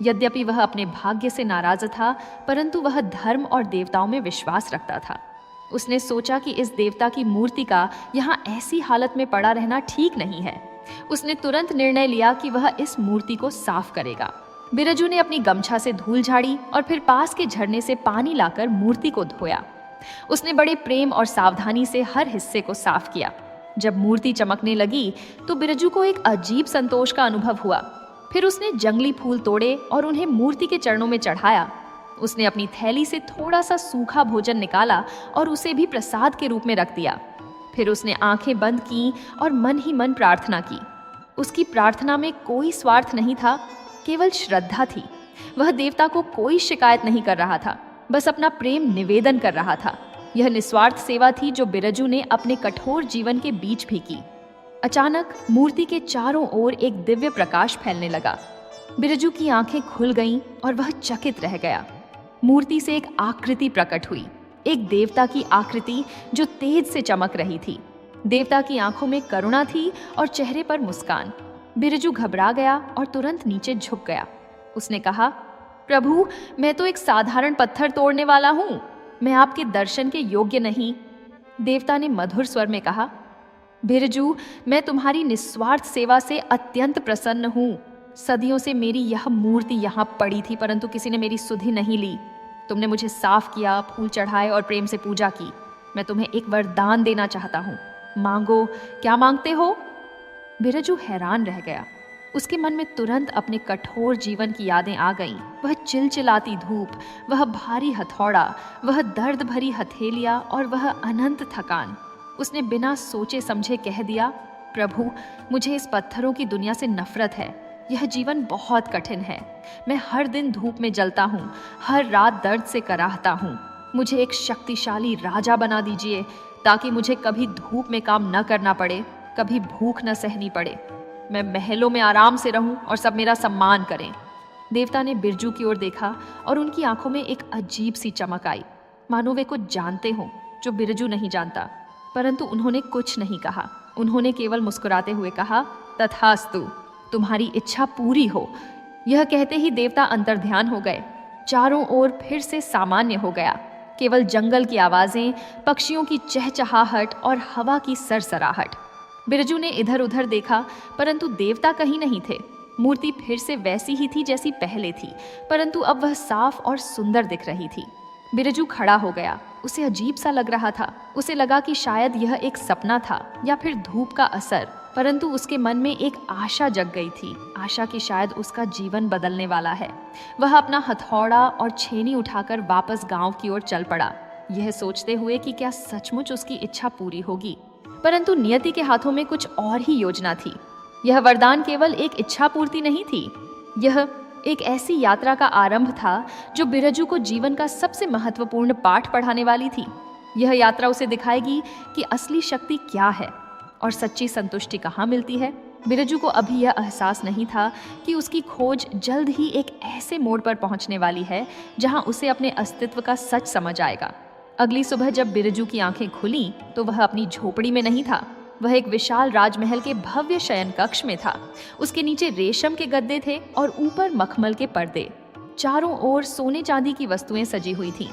यद्यपि वह अपने भाग्य से नाराज था, परंतु वह धर्म और देवताओं में विश्वास रखता था। उसने सोचा कि इस देवता की मूर्ति का यहाँ ऐसी हालत में पड़ा रहना ठीक नहीं है। उसने तुरंत निर्णय लिया कि वह इस मूर्ति को साफ करेगा। बिरजू ने अपनी गमछा से धूल झाड़ी और फिर पास के झरने से पानी लाकर मूर्ति को धोया। उसने बड़े प्रेम और सावधानी से हर हिस्से को साफ किया। जब मूर्ति चमकने लगी तो बिरजू को एक अजीब संतोष का अनुभव हुआ। फिर उसने जंगली फूल तोड़े और उन्हें मूर्ति के चरणों में चढ़ाया। उसने अपनी थैली से थोड़ा सा सूखा भोजन निकाला और उसे भी प्रसाद के रूप में रख दिया। फिर उसने आंखें बंद की और मन ही मन प्रार्थना की। उसकी प्रार्थना में कोई स्वार्थ नहीं था, केवल श्रद्धा थी। वह देवता को कोई शिकायत नहीं कर रहा था, बस अपना प्रेम निवेदन कर रहा था। यह निस्वार्थ सेवा थी जो बिरजू ने अपने कठोर जीवन के बीच भी की। अचानक मूर्ति के चारों ओर एक दिव्य प्रकाश फैलने लगा। बिरजू की आंखें खुल गईं और वह चकित रह गया। मूर्ति से एक आकृति प्रकट हुई, एक देवता की आकृति जो तेज से चमक रही थी। देवता की आंखों में करुणा थी और चेहरे पर मुस्कान। बिरजू घबरा गया और तुरंत नीचे झुक गया। उसने कहा, प्रभु, मैं तो एक साधारण पत्थर तोड़ने वाला हूँ, मैं आपके दर्शन के योग्य नहीं। देवता ने मधुर स्वर में कहा, बिरजू, मैं तुम्हारी निस्वार्थ सेवा से अत्यंत प्रसन्न हूँ। सदियों से मेरी यह मूर्ति यहाँ पड़ी थी, परंतु किसी ने मेरी सुधि नहीं ली। तुमने मुझे साफ किया, फूल चढ़ाए और प्रेम से पूजा की। मैं तुम्हें एक वरदान देना चाहता हूँ, मांगो। क्या मांगते हो? बिरजू हैरान रह गया। उसके मन में तुरंत अपने कठोर जीवन की यादें आ गईं। वह चिलचिलाती धूप, वह भारी हथौड़ा, वह दर्द भरी हथेलियां और वह अनंत थकान। उसने बिना सोचे समझे कह दिया, प्रभु, मुझे इस पत्थरों की दुनिया से नफरत है। यह जीवन बहुत कठिन है। मैं हर दिन धूप में जलता हूँ, हर रात दर्द से कराहता हूँ। मुझे एक शक्तिशाली राजा बना दीजिए ताकि मुझे कभी धूप में काम न करना पड़े, कभी भूख न सहनी पड़े। मैं महलों में आराम से रहूं और सब मेरा सम्मान करें। देवता ने बिरजू की ओर देखा और उनकी आंखों में एक अजीब सी चमक आई, मानो वे कुछ जानते हों जो बिरजू नहीं जानता। परंतु उन्होंने कुछ नहीं कहा। उन्होंने केवल मुस्कुराते हुए कहा, तथास्तु, तुम्हारी इच्छा पूरी हो। यह कहते ही देवता अंतर्ध्यान हो गए। चारों ओर फिर से सामान्य हो गया। केवल जंगल की आवाजें, पक्षियों की चहचहाहट और हवा की सरसराहट। बिरजू ने इधर उधर देखा, परंतु देवता कहीं नहीं थे। मूर्ति फिर से वैसी ही थी जैसी पहले थी, परंतु अब वह साफ और सुंदर दिख रही थी। बिरजू खड़ा हो गया। उसे अजीब सा लग रहा था। उसे लगा कि शायद यह एक सपना था या फिर धूप का असर, परंतु उसके मन में एक आशा जग गई थी, आशा कि शायद उसका जीवन बदलने वाला है। वह अपना हथौड़ा और छेनी उठाकर वापस गांव की ओर चल पड़ा, यह सोचते हुए कि क्या सचमुच उसकी इच्छा पूरी होगी। परंतु नियति के हाथों में कुछ और ही योजना थी। यह वरदान केवल एक इच्छा पूर्ति नहीं थी, यह एक ऐसी यात्रा का आरंभ था जो बिरजू को जीवन का सबसे महत्वपूर्ण पाठ पढ़ाने वाली थी। यह यात्रा उसे दिखाएगी कि असली शक्ति क्या है और सच्ची संतुष्टि कहाँ मिलती है। बिरजू को अभी यह एहसास नहीं था कि उसकी खोज जल्द ही एक ऐसे मोड़ पर पहुंचने वाली है जहां उसे अपने अस्तित्व का सच समझ आएगा। अगली सुबह जब बिरजू की आंखें खुलीं तो वह अपनी झोपड़ी में नहीं था। वह एक विशाल राजमहल के भव्य शयन कक्ष में था। उसके नीचे रेशम के गद्दे थे और ऊपर मखमल के पर्दे। चारों ओर सोने चांदी की वस्तुएं सजी हुई थीं।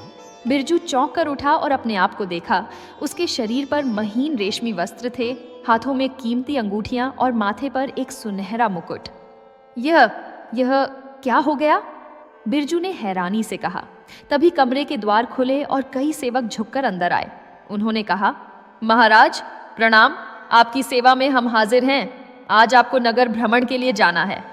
बिरजू चौंक कर उठा और अपने आप को देखा। उसके शरीर पर महीन रेशमी वस्त्र थे, हाथों में कीमती अंगूठियां और माथे पर एक सुनहरा मुकुट। यह क्या हो गया? बिरजू ने हैरानी से कहा। तभी कमरे के द्वार खुले और कई सेवक झुककर अंदर आए। उन्होंने कहा, महाराज प्रणाम, आपकी सेवा में हम हाजिर हैं। आज आपको नगर भ्रमण के लिए जाना है।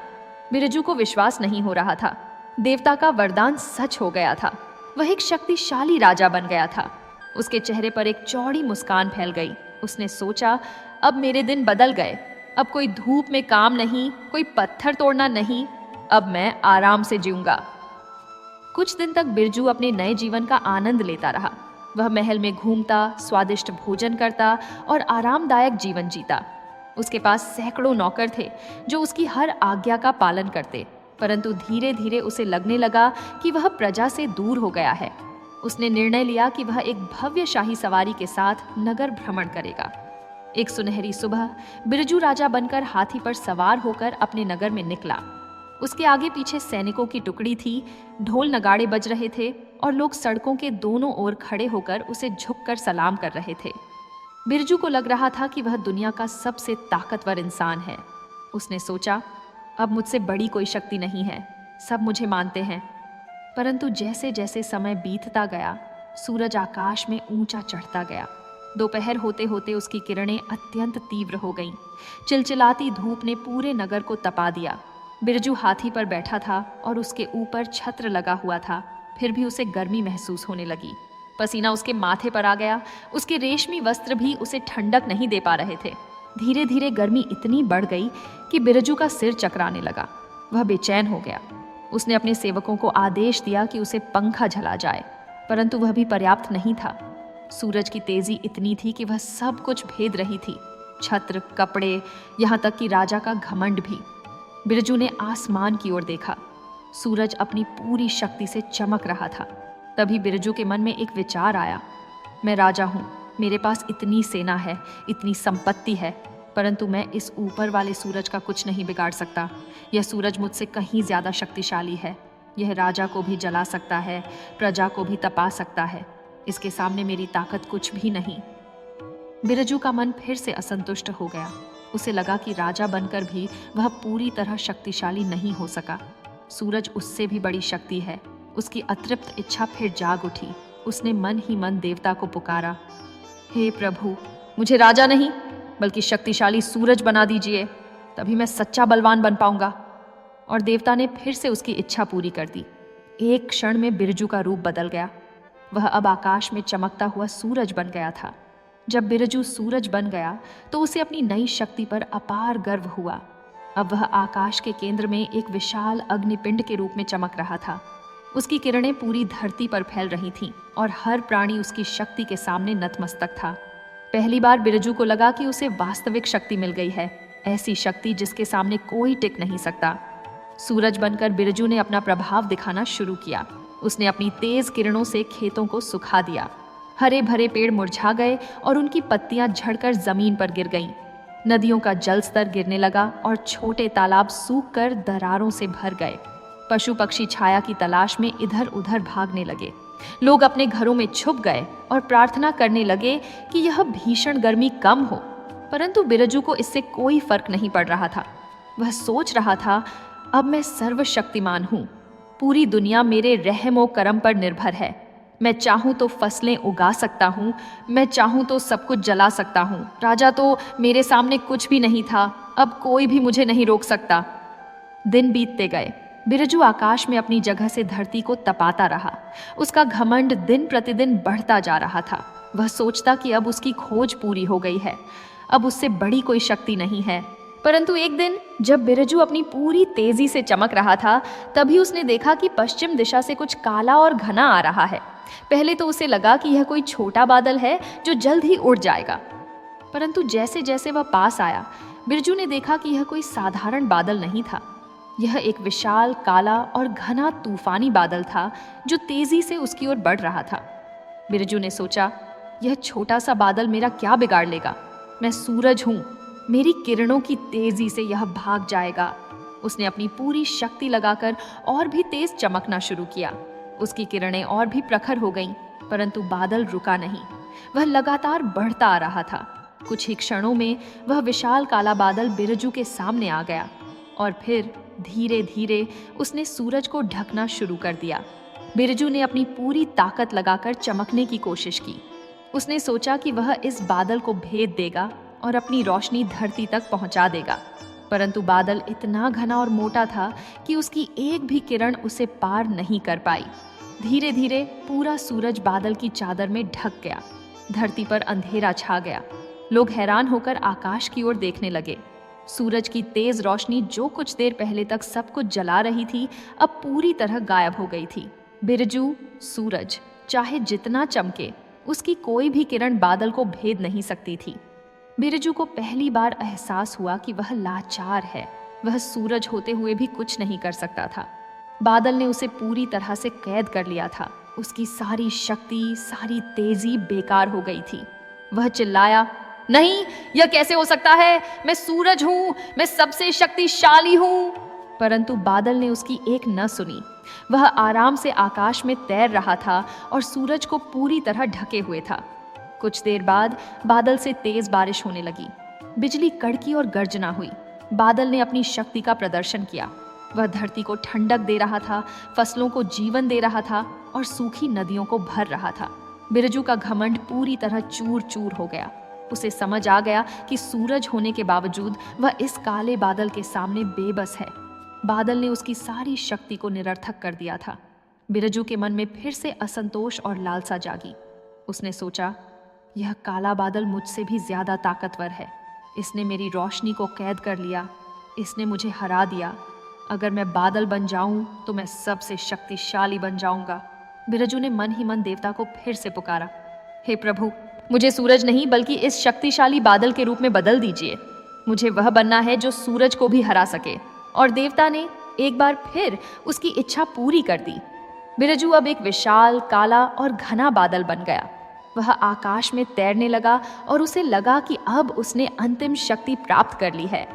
बिरजू को विश्वास नहीं हो रहा था। देवता का वरदान सच हो गया था। वह एक शक्तिशाली राजा बन गया था। उसके चेहरे पर एक चौड़ी मुस्कान फैल गई। उसने सोचा, अब मेरे दिन बदल गए। अब कोई धूप में काम नहीं, कोई पत्थर तोड़ना नहीं, अब मैं आराम से जीऊंगा। कुछ दिन तक बिरजू अपने नए जीवन का आनंद लेता रहा। वह महल में घूमता, स्वादिष्ट भोजन करता और आरामदायक जीवन जीता। उसके पास सैकड़ों नौकर थे जो उसकी हर आज्ञा का पालन करते, परंतु धीरे धीरे उसे लगने लगा कि वह प्रजा से दूर हो गया है। उसने निर्णय लिया कि वह एक भव्य शाही सवारी के साथ नगर भ्रमण करेगा। एक सुनहरी सुबह बिरजू राजा बनकर हाथी पर सवार होकर अपने नगर में निकला। उसके आगे पीछे सैनिकों की टुकड़ी थी, ढोल नगाड़े बज रहे थे और लोग सड़कों के दोनों ओर खड़े होकर उसे झुककर सलाम कर रहे थे। बिरजू को लग रहा था कि वह दुनिया का सबसे ताकतवर इंसान है। उसने सोचा, अब मुझसे बड़ी कोई शक्ति नहीं है, सब मुझे मानते हैं। परंतु जैसे जैसे समय बीतता गया, सूरज आकाश में ऊंचा चढ़ता गया। दोपहर होते होते उसकी किरणें अत्यंत तीव्र हो गईं। चिलचिलाती धूप ने पूरे नगर को तपा दिया। बिरजू हाथी पर बैठा था और उसके ऊपर छत्र लगा हुआ था, फिर भी उसे गर्मी महसूस होने लगी। पसीना उसके माथे पर आ गया। उसके रेशमी वस्त्र भी उसे ठंडक नहीं दे पा रहे थे। धीरे धीरे गर्मी इतनी बढ़ गई कि बिरजू का सिर चकराने लगा। वह बेचैन हो गया। उसने अपने सेवकों को आदेश दिया कि उसे पंखा झला जाए, परंतु वह भी पर्याप्त नहीं था। सूरज की तेजी इतनी थी कि वह सब कुछ भेद रही थी, छत्र, कपड़े, यहाँ तक कि राजा का घमंड भी। बिरजू ने आसमान की ओर देखा। सूरज अपनी पूरी शक्ति से चमक रहा था। तभी बिरजू के मन में एक विचार आया, मैं राजा हूँ, मेरे पास इतनी सेना है, इतनी संपत्ति है, परंतु मैं इस ऊपर वाले सूरज का कुछ नहीं बिगाड़ सकता। यह सूरज मुझसे कहीं ज्यादा शक्तिशाली है। यह राजा को भी जला सकता है, प्रजा को भी तपा सकता है। इसके सामने मेरी ताकत कुछ भी नहीं। बिरजू का मन फिर से असंतुष्ट हो गया। उसे लगा कि राजा बनकर भी वह पूरी तरह शक्तिशाली नहीं हो सका। सूरज उससे भी बड़ी शक्ति है। उसकी अतृप्त इच्छा फिर जाग उठी। उसने मन ही मन देवता को पुकारा, हे प्रभु, मुझे राजा नहीं बल्कि शक्तिशाली सूरज बना दीजिए। तभी मैं सच्चा बलवान बन पाऊंगा। और देवता ने फिर से उसकी इच्छा पूरी कर दी। एक क्षण में बिरजू का रूप बदल गया। वह अब आकाश में चमकता हुआ सूरज बन गया था। जब बिरजू सूरज बन गया तो उसे अपनी नई शक्ति पर अपार गर्व हुआ। अब वह आकाश के केंद्र में एक विशाल अग्निपिंड के रूप में चमक रहा था। उसकी किरणें पूरी धरती पर फैल रही थीं और हर प्राणी उसकी शक्ति के सामने नतमस्तक था। पहली बार बिरजू को लगा कि उसे वास्तविक शक्ति मिल गई है, ऐसी शक्ति जिसके सामने कोई टिक नहीं सकता। सूरज बनकर बिरजू ने अपना प्रभाव दिखाना शुरू किया। उसने अपनी तेज किरणों से खेतों को सुखा दिया। हरे भरे पेड़ मुरझा गए और उनकी पत्तियां झड़कर जमीन पर गिर गईं। नदियों का जल स्तर गिरने लगा और छोटे तालाब सूखकर दरारों से भर गए। पशु पक्षी छाया की तलाश में इधर उधर भागने लगे। लोग अपने घरों में छुप गए और प्रार्थना करने लगे कि यह भीषण गर्मी कम हो। परंतु बिरजू को इससे कोई फर्क नहीं पड़ रहा था। वह सोच रहा था, अब मैं सर्वशक्तिमान हूँ। पूरी दुनिया मेरे रहम व करम पर निर्भर है। मैं चाहूँ तो फसलें उगा सकता हूँ, मैं चाहूँ तो सब कुछ जला सकता हूँ। राजा तो मेरे सामने कुछ भी नहीं था, अब कोई भी मुझे नहीं रोक सकता। दिन बीतते गए। बिरजू आकाश में अपनी जगह से धरती को तपाता रहा। उसका घमंड दिन प्रतिदिन बढ़ता जा रहा था। वह सोचता कि अब उसकी खोज पूरी हो गई है, अब उससे बड़ी कोई शक्ति नहीं है। परंतु एक दिन जब बिरजू अपनी पूरी तेजी से चमक रहा था, तभी उसने देखा कि पश्चिम दिशा से कुछ काला और घना आ रहा है। पहले तो उसे लगा कि यह कोई छोटा बादल है जो जल्द ही उड़ जाएगा। परंतु जैसे जैसे वह पास आया, बिरजू ने देखा कि यह कोई साधारण बादल नहीं था। यह एक विशाल काला और घना तूफानी बादल था जो तेजी से उसकी ओर बढ़ रहा था। बिरजू ने सोचा, यह छोटा सा बादल मेरा क्या बिगाड़ लेगा? मैं सूरज हूँ, मेरी किरणों की तेजी से यह भाग जाएगा। उसने अपनी पूरी शक्ति लगाकर और भी तेज चमकना शुरू किया। उसकी किरणें और भी प्रखर हो गईं, परंतु बादल रुका नहीं। वह लगातार बढ़ता आ रहा था। कुछ ही क्षणों में वह विशाल काला बादल बिरजू के सामने आ गया और फिर धीरे धीरे उसने सूरज को ढकना शुरू कर दिया। बिरजू ने अपनी पूरी ताकत लगाकर चमकने की कोशिश की। उसने सोचा कि वह इस बादल को भेद देगा और अपनी रोशनी धरती तक पहुंचा देगा। परंतु बादल इतना घना और मोटा था कि उसकी एक भी किरण उसे पार नहीं कर पाई। धीरे धीरे पूरा सूरज बादल की चादर में ढक गया। धरती पर अंधेरा छा गया। लोग हैरान होकर आकाश की ओर देखने लगे। सूरज की तेज रोशनी जो कुछ देर पहले तक सब कुछ जला रही थी, अब पूरी तरह गायब हो गई थी। बिरजू, सूरज चाहे जितना चमके, उसकी कोई भी किरण बादल को भेद नहीं सकती थी। बिरजू को पहली बार एहसास हुआ कि वह लाचार है। वह सूरज होते हुए भी कुछ नहीं कर सकता था। बादल ने उसे पूरी तरह से कैद कर लिया था। उसकी सारी शक्ति, सारी तेजी बेकार हो गई थी। वह चिल्लाया, नहीं, यह कैसे हो सकता है? मैं सूरज हूँ, मैं सबसे शक्तिशाली हूँ। परंतु बादल ने उसकी एक न सुनी। वह आराम से आकाश में तैर रहा था और सूरज को पूरी तरह ढके हुए था। कुछ देर बाद बादल से तेज बारिश होने लगी। बिजली कड़की और गर्जना हुई। बादल ने अपनी शक्ति का प्रदर्शन किया। वह धरती को ठंडक दे रहा था, फसलों को जीवन दे रहा था और सूखी नदियों को भर रहा था। बिरजू का घमंड पूरी तरह चूर चूर हो गया। उसे समझ आ गया कि सूरज होने के बावजूद वह इस काले बादल के सामने बेबस है। बादल ने उसकी सारी शक्ति को निरर्थक कर दिया था। बिरजू के मन में फिर से असंतोष और लालसा जागी। उसने सोचा, यह काला बादल मुझसे भी ज्यादा ताकतवर है। इसने मेरी रोशनी को कैद कर लिया। इसने मुझे हरा दिया। अगर मैं बादल बन जाऊं तो मैं सबसे शक्तिशाली बन जाऊंगा। बिरजू ने मन ही मन देवता को फिर से पुकारा, हे प्रभु, मुझे सूरज नहीं बल्कि इस शक्तिशाली बादल के रूप में बदल दीजिए। मुझे वह बनना है जो सूरज को भी हरा सके। और देवता ने एक बार फिर उसकी इच्छा पूरी कर दी। बिरजू अब एक विशाल, काला और घना बादल बन गया। वह आकाश में तैरने लगा और उसे लगा कि अब उसने अंतिम शक्ति प्राप्त कर ली है।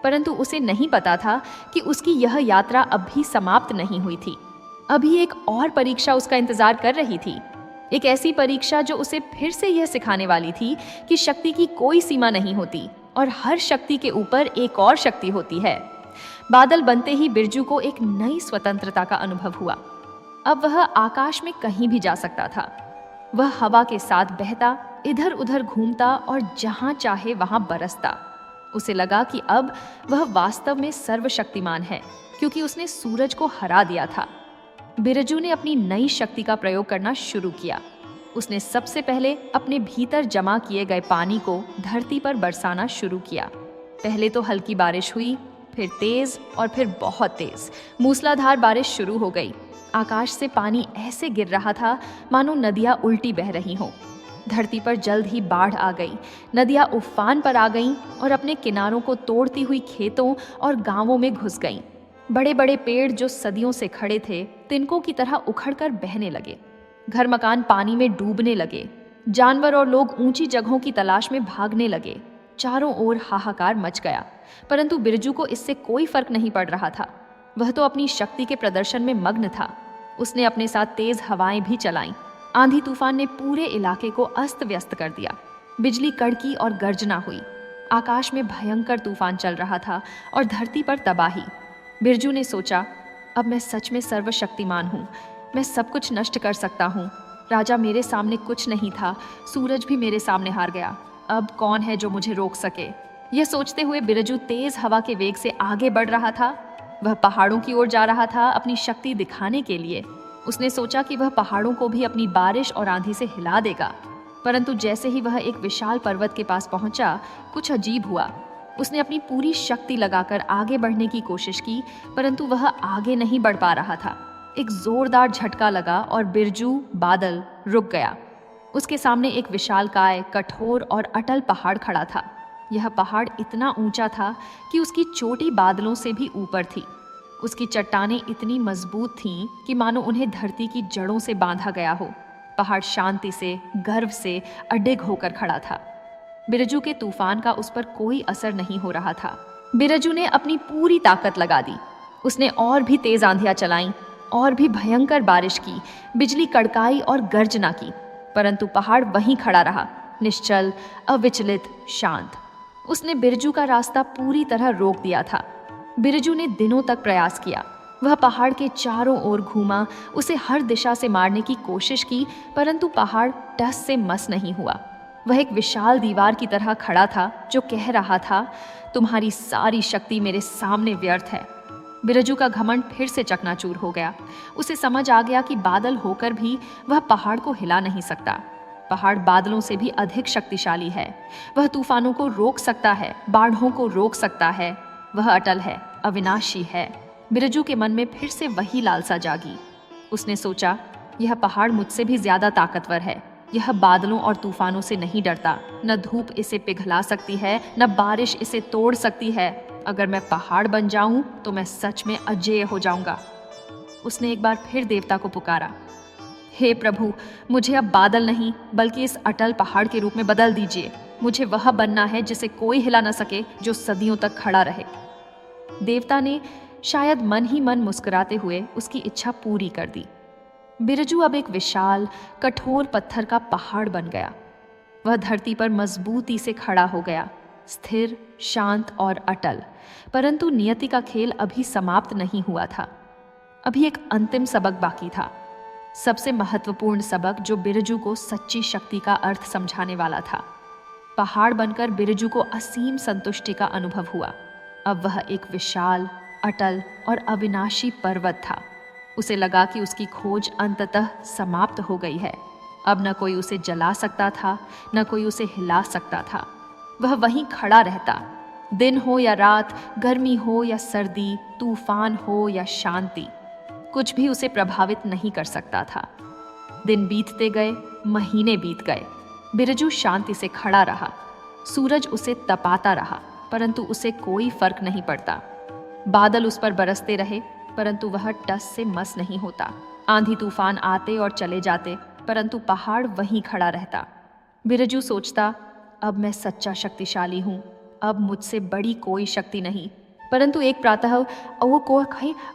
परंतु उसे नहीं पता था कि उसकी यह यात्रा अभी समाप्त नहीं हुई थी। अभी एक और परीक्षा उसका इंतजार कर रही थी। एक ऐसी परीक्षा जो उसे फिर से यह सिखाने वाली थी कि शक्ति की कोई सीमा नहीं होती और हर शक्ति के ऊपर एक और शक्ति होती है। बादल बनते ही बिरजू को एक नई स्वतंत्रता का अनुभव हुआ। अब वह आकाश में कहीं भी जा सकता था। वह हवा के साथ बहता, इधर उधर घूमता और जहां चाहे वहां बरसता। उसे लगा कि अब वह वास्तव में सर्वशक्तिमान है, क्योंकि उसने सूरज को हरा दिया था। बिरजू ने अपनी नई शक्ति का प्रयोग करना शुरू किया। उसने सबसे पहले अपने भीतर जमा किए गए पानी को धरती पर बरसाना शुरू किया। पहले तो हल्की बारिश हुई, फिर तेज और फिर बहुत तेज मूसलाधार बारिश शुरू हो गई। आकाश से पानी ऐसे गिर रहा था मानो नदियां उल्टी बह रही हों। धरती पर जल्द ही बाढ़ आ गई। नदियां उफान पर आ गईं और अपने किनारों को तोड़ती हुई खेतों और गांवों में घुस गईं। बड़े बड़े पेड़ जो सदियों से खड़े थे, तिनकों की तरह उखड़कर बहने लगे। घर मकान पानी में डूबने लगे। जानवर और लोग ऊंची जगहों की तलाश में भागने लगे। चारों ओर हाहाकार मच गया, परंतु बिरजू को इससे कोई फर्क नहीं पड़ रहा था। वह तो अपनी शक्ति के प्रदर्शन में मग्न था। उसने अपने साथ तेज हवाएं भी चलाईं। आंधी तूफान ने पूरे इलाके को अस्त व्यस्त कर दिया। बिजली कड़की और गर्जना हुई। आकाश में भयंकर तूफान चल रहा था और धरती पर तबाही। बिरजू ने सोचा, अब मैं सच में सर्वशक्तिमान हूँ। मैं सब कुछ नष्ट कर सकता हूँ। राजा मेरे सामने कुछ नहीं था, सूरज भी मेरे सामने हार गया। अब कौन है जो मुझे रोक सके? यह सोचते हुए बिरजू तेज हवा के वेग से आगे बढ़ रहा था। वह पहाड़ों की ओर जा रहा था अपनी शक्ति दिखाने के लिए। उसने सोचा कि वह पहाड़ों को भी अपनी बारिश और आंधी से हिला देगा। परंतु जैसे ही वह एक विशाल पर्वत के पास पहुंचा, कुछ अजीब हुआ। उसने अपनी पूरी शक्ति लगाकर आगे बढ़ने की कोशिश की, परंतु वह आगे नहीं बढ़ पा रहा था। एक जोरदार झटका लगा और बिरजू बादल रुक गया। उसके सामने एक विशालकाय, कठोर और अटल पहाड़ खड़ा था। यह पहाड़ इतना ऊंचा था कि उसकी चोटी बादलों से भी ऊपर थी। उसकी चट्टानें इतनी मजबूत थीं कि मानो उन्हें धरती की जड़ों से बांधा गया हो। पहाड़ शांति से, गर्व से अडिग होकर खड़ा था। बिरजू के तूफान का उस पर कोई असर नहीं हो रहा था। बिरजू ने अपनी पूरी ताकत लगा दी। उसने और भी तेज आंधियां चलाईं, और भी भयंकर बारिश की, बिजली कड़काई और गर्जना की, परंतु पहाड़ वहीं खड़ा रहा, निश्चल, अविचलित, शांत। उसने बिरजू का रास्ता पूरी तरह रोक दिया था। बिरजू ने दिनों तक प्रयास किया। वह पहाड़ के चारों ओर घूमा, उसे हर दिशा से मारने की कोशिश की, परंतु पहाड़ टस से मस नहीं हुआ। वह एक विशाल दीवार की तरह खड़ा था जो कह रहा था, तुम्हारी सारी शक्ति मेरे सामने व्यर्थ है। बिरजू का घमंड फिर से चकनाचूर हो गया। उसे समझ आ गया कि बादल होकर भी वह पहाड़ को हिला नहीं सकता। पहाड़ बादलों से भी अधिक शक्तिशाली है। वह तूफानों को रोक सकता है, बाढ़ों को रोक सकता है। वह अटल है, अविनाशी है। बिरजू के मन में फिर से वही लालसा जागी। उसने सोचा, यह पहाड़ मुझसे भी ज्यादा ताकतवर है। यह बादलों और तूफानों से नहीं डरता। न धूप इसे पिघला सकती है, न बारिश इसे तोड़ सकती है। अगर मैं पहाड़ बन जाऊं तो मैं सच में अजेय हो जाऊंगा। उसने एक बार फिर देवता को पुकारा, हे प्रभु, मुझे अब बादल नहीं बल्कि इस अटल पहाड़ के रूप में बदल दीजिए। मुझे वह बनना है जिसे कोई हिला न सके, जो सदियों तक खड़ा रहे। देवता ने शायद मन ही मन मुस्कुराते हुए उसकी इच्छा पूरी कर दी। बिरजू अब एक विशाल, कठोर पत्थर का पहाड़ बन गया। वह धरती पर मजबूती से खड़ा हो गया, स्थिर, शांत और अटल। परंतु नियति का खेल अभी समाप्त नहीं हुआ था। अभी एक अंतिम सबक बाकी था, सबसे महत्वपूर्ण सबक जो बिरजू को सच्ची शक्ति का अर्थ समझाने वाला था। पहाड़ बनकर बिरजू को असीम संतुष्टि का अनुभव हुआ। अब वह एक विशाल, अटल और अविनाशी पर्वत था। उसे लगा कि उसकी खोज अंततः समाप्त हो गई है। अब न कोई उसे जला सकता था, न कोई उसे हिला सकता था। वह वहीं खड़ा रहता, दिन हो या रात, गर्मी हो या सर्दी, तूफान हो या शांति, कुछ भी उसे प्रभावित नहीं कर सकता था। दिन बीतते गए, महीने बीत गए। बिरजू शांति से खड़ा रहा। सूरज उसे तपाता रहा, परंतु उसे कोई फर्क नहीं पड़ता। बादल उस पर बरसते रहे, परंतु वह टस से मस नहीं होता। आंधी तूफान आते और चले जाते, परंतु पहाड़ वहीं खड़ा रहता। बिरजू सोचता, अब मैं सच्चा शक्तिशाली हूँ। अब मुझसे बड़ी कोई शक्ति नहीं। परंतु एक प्रातः वो को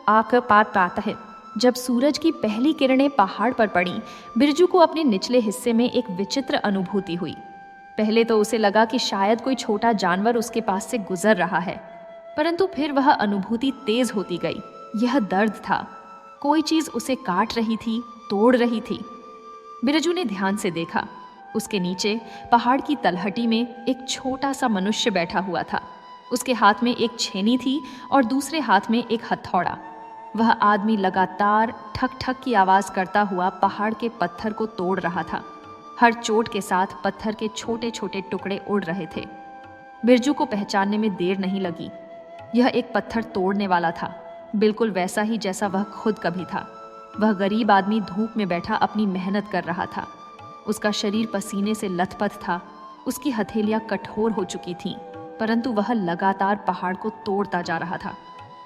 आकर पाता है। जब सूरज की पहली किरणें पहाड़ पर पड़ी, बिरजू को अपने निचले हिस्से में एक विचित्र अनुभूति हुई। पहले तो उसे लगा कि शायद कोई छोटा जानवर उसके पास से गुजर रहा है, परंतु फिर वह अनुभूति तेज होती गई। यह दर्द था। कोई चीज उसे काट रही थी, तोड़ रही थी। बिरजू ने ध्यान से देखा। उसके नीचे पहाड़ की तलहटी में एक छोटा सा मनुष्य बैठा हुआ था। उसके हाथ में एक छेनी थी और दूसरे हाथ में एक हथौड़ा। वह आदमी लगातार ठक ठक की आवाज करता हुआ पहाड़ के पत्थर को तोड़ रहा था। हर चोट के साथ पत्थर के छोटे छोटे टुकड़े उड़ रहे थे। बिरजू को पहचानने में देर नहीं लगी। यह एक पत्थर तोड़ने वाला था, बिल्कुल वैसा ही जैसा वह खुद कभी था। वह गरीब आदमी धूप में बैठा अपनी मेहनत कर रहा था। उसका शरीर पसीने से लथपथ था। उसकी हथेलियां कठोर हो चुकी थीं, परंतु वह लगातार पहाड़ को तोड़ता जा रहा था।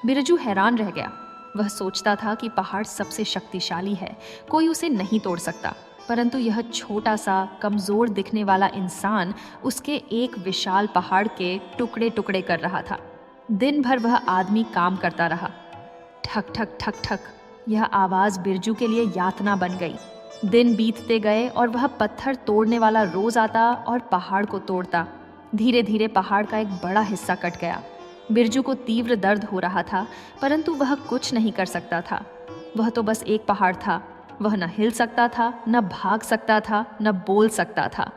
बिरजू हैरान रह गया। वह सोचता था कि पहाड़ सबसे शक्तिशाली है, कोई उसे नहीं तोड़ सकता, परंतु यह छोटा सा कमजोर दिखने वाला इंसान उसके एक विशाल पहाड़ के टुकड़े टुकड़े कर रहा था। दिन भर वह आदमी काम करता रहा। ठक ठक ठक ठक, यह आवाज बिरजू के लिए यातना बन गई। दिन बीतते गए और वह पत्थर तोड़ने वाला रोज आता और पहाड़ को तोड़ता। धीरे धीरे पहाड़ का एक बड़ा हिस्सा कट गया। बिरजू को तीव्र दर्द हो रहा था, परंतु वह कुछ नहीं कर सकता था। वह तो बस एक पहाड़ था। वह न हिल सकता था, न भाग सकता था, न बोल सकता था।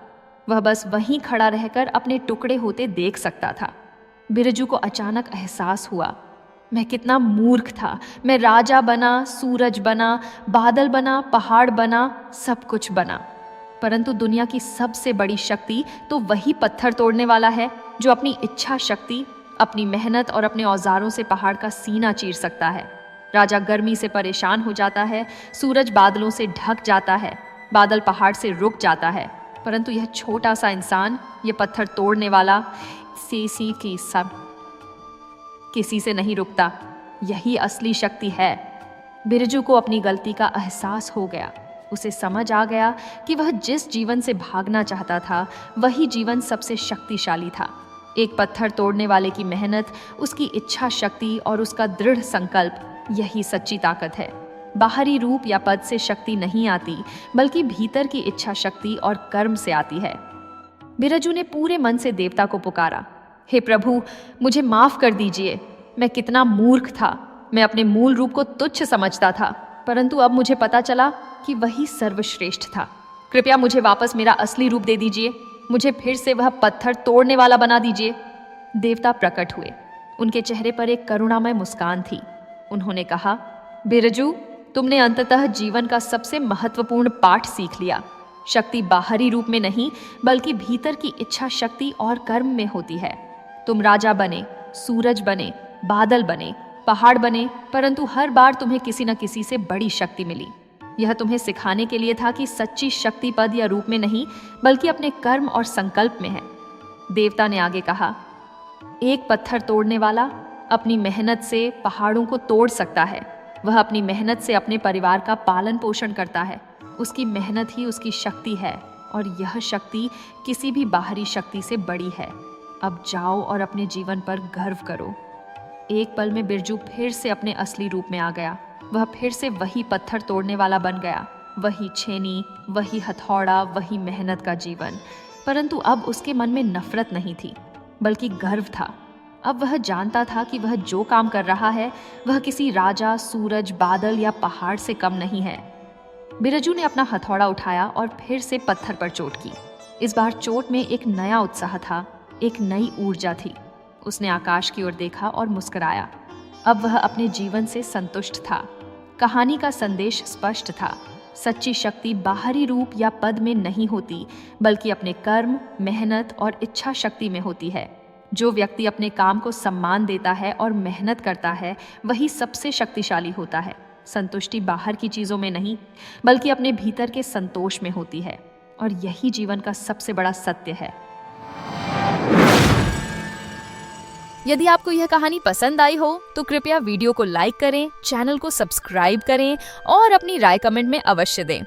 वह बस वहीं खड़ा रहकर अपने टुकड़े होते देख सकता था। बिरजू को अचानक एहसास हुआ, मैं कितना मूर्ख था। मैं राजा बना, सूरज बना, बादल बना, पहाड़ बना, सब कुछ बना, परंतु दुनिया की सबसे बड़ी शक्ति तो वही पत्थर तोड़ने वाला है, जो अपनी इच्छा शक्ति, अपनी मेहनत और अपने औजारों से पहाड़ का सीना चीर सकता है। राजा गर्मी से परेशान हो जाता है, सूरज बादलों से ढक जाता है, बादल पहाड़ से रुक जाता है, परंतु यह छोटा सा इंसान, यह पत्थर तोड़ने वाला सी की सब किसी से नहीं रुकता। यही असली शक्ति है। बिरजू को अपनी गलती का एहसास हो गया। उसे समझ आ गया कि वह जिस जीवन से भागना चाहता था, वही जीवन सबसे शक्तिशाली था। एक पत्थर तोड़ने वाले की मेहनत, उसकी इच्छा शक्ति और उसका दृढ़ संकल्प, यही सच्ची ताकत है। बाहरी रूप या पद से शक्ति नहीं आती, बल्कि भीतर की इच्छा शक्ति और कर्म से आती है। बिरजू ने पूरे मन से देवता को पुकारा, हे प्रभु, मुझे माफ कर दीजिए। मैं कितना मूर्ख था। मैं अपने मूल रूप को तुच्छ समझता था, परंतु अब मुझे पता चला कि वही सर्वश्रेष्ठ था। कृपया मुझे वापस मेरा असली रूप दे दीजिए। मुझे फिर से वह पत्थर तोड़ने वाला बना दीजिए। देवता प्रकट हुए। उनके चेहरे पर एक करुणामय मुस्कान थी। उन्होंने कहा, बिरजू, तुमने अंततः जीवन का सबसे महत्वपूर्ण पाठ सीख लिया। शक्ति बाहरी रूप में नहीं, बल्कि भीतर की इच्छा शक्ति और कर्म में होती है। तुम राजा बने, सूरज बने, बादल बने, पहाड़ बने, परंतु हर बार तुम्हें किसी न किसी से बड़ी शक्ति मिली। यह तुम्हें सिखाने के लिए था कि सच्ची शक्ति पद या रूप में नहीं, बल्कि अपने कर्म और संकल्प में है। देवता ने आगे कहा, एक पत्थर तोड़ने वाला अपनी मेहनत से पहाड़ों को तोड़ सकता है। वह अपनी मेहनत से अपने परिवार का पालन पोषण करता है। उसकी मेहनत ही उसकी शक्ति है, और यह शक्ति किसी भी बाहरी शक्ति से बड़ी है। अब जाओ और अपने जीवन पर गर्व करो। एक पल में बिरजू फिर से अपने असली रूप में आ गया। वह फिर से वही पत्थर तोड़ने वाला बन गया। वही छेनी, वही हथौड़ा, वही मेहनत का जीवन। परंतु अब उसके मन में नफरत नहीं थी, बल्कि गर्व था। अब वह जानता था कि वह जो काम कर रहा है, वह किसी राजा, सूरज, बादल या पहाड़ से कम नहीं है। बिरजू ने अपना हथौड़ा उठाया और फिर से पत्थर पर चोट की। इस बार चोट में एक नया उत्साह था, एक नई ऊर्जा थी। उसने आकाश की ओर देखा और मुस्कुराया। अब वह अपने जीवन से संतुष्ट था। कहानी का संदेश स्पष्ट था। सच्ची शक्ति बाहरी रूप या पद में नहीं होती, बल्कि अपने कर्म, मेहनत और इच्छा शक्ति में होती है। जो व्यक्ति अपने काम को सम्मान देता है और मेहनत करता है, वही सबसे शक्तिशाली होता है। संतुष्टि बाहर की चीजों में नहीं, बल्कि अपने भीतर के संतोष में होती है, और यही जीवन का सबसे बड़ा सत्य है। यदि आपको यह कहानी पसंद आई हो तो कृपया वीडियो को लाइक करें, चैनल को सब्सक्राइब करें और अपनी राय कमेंट में अवश्य दें।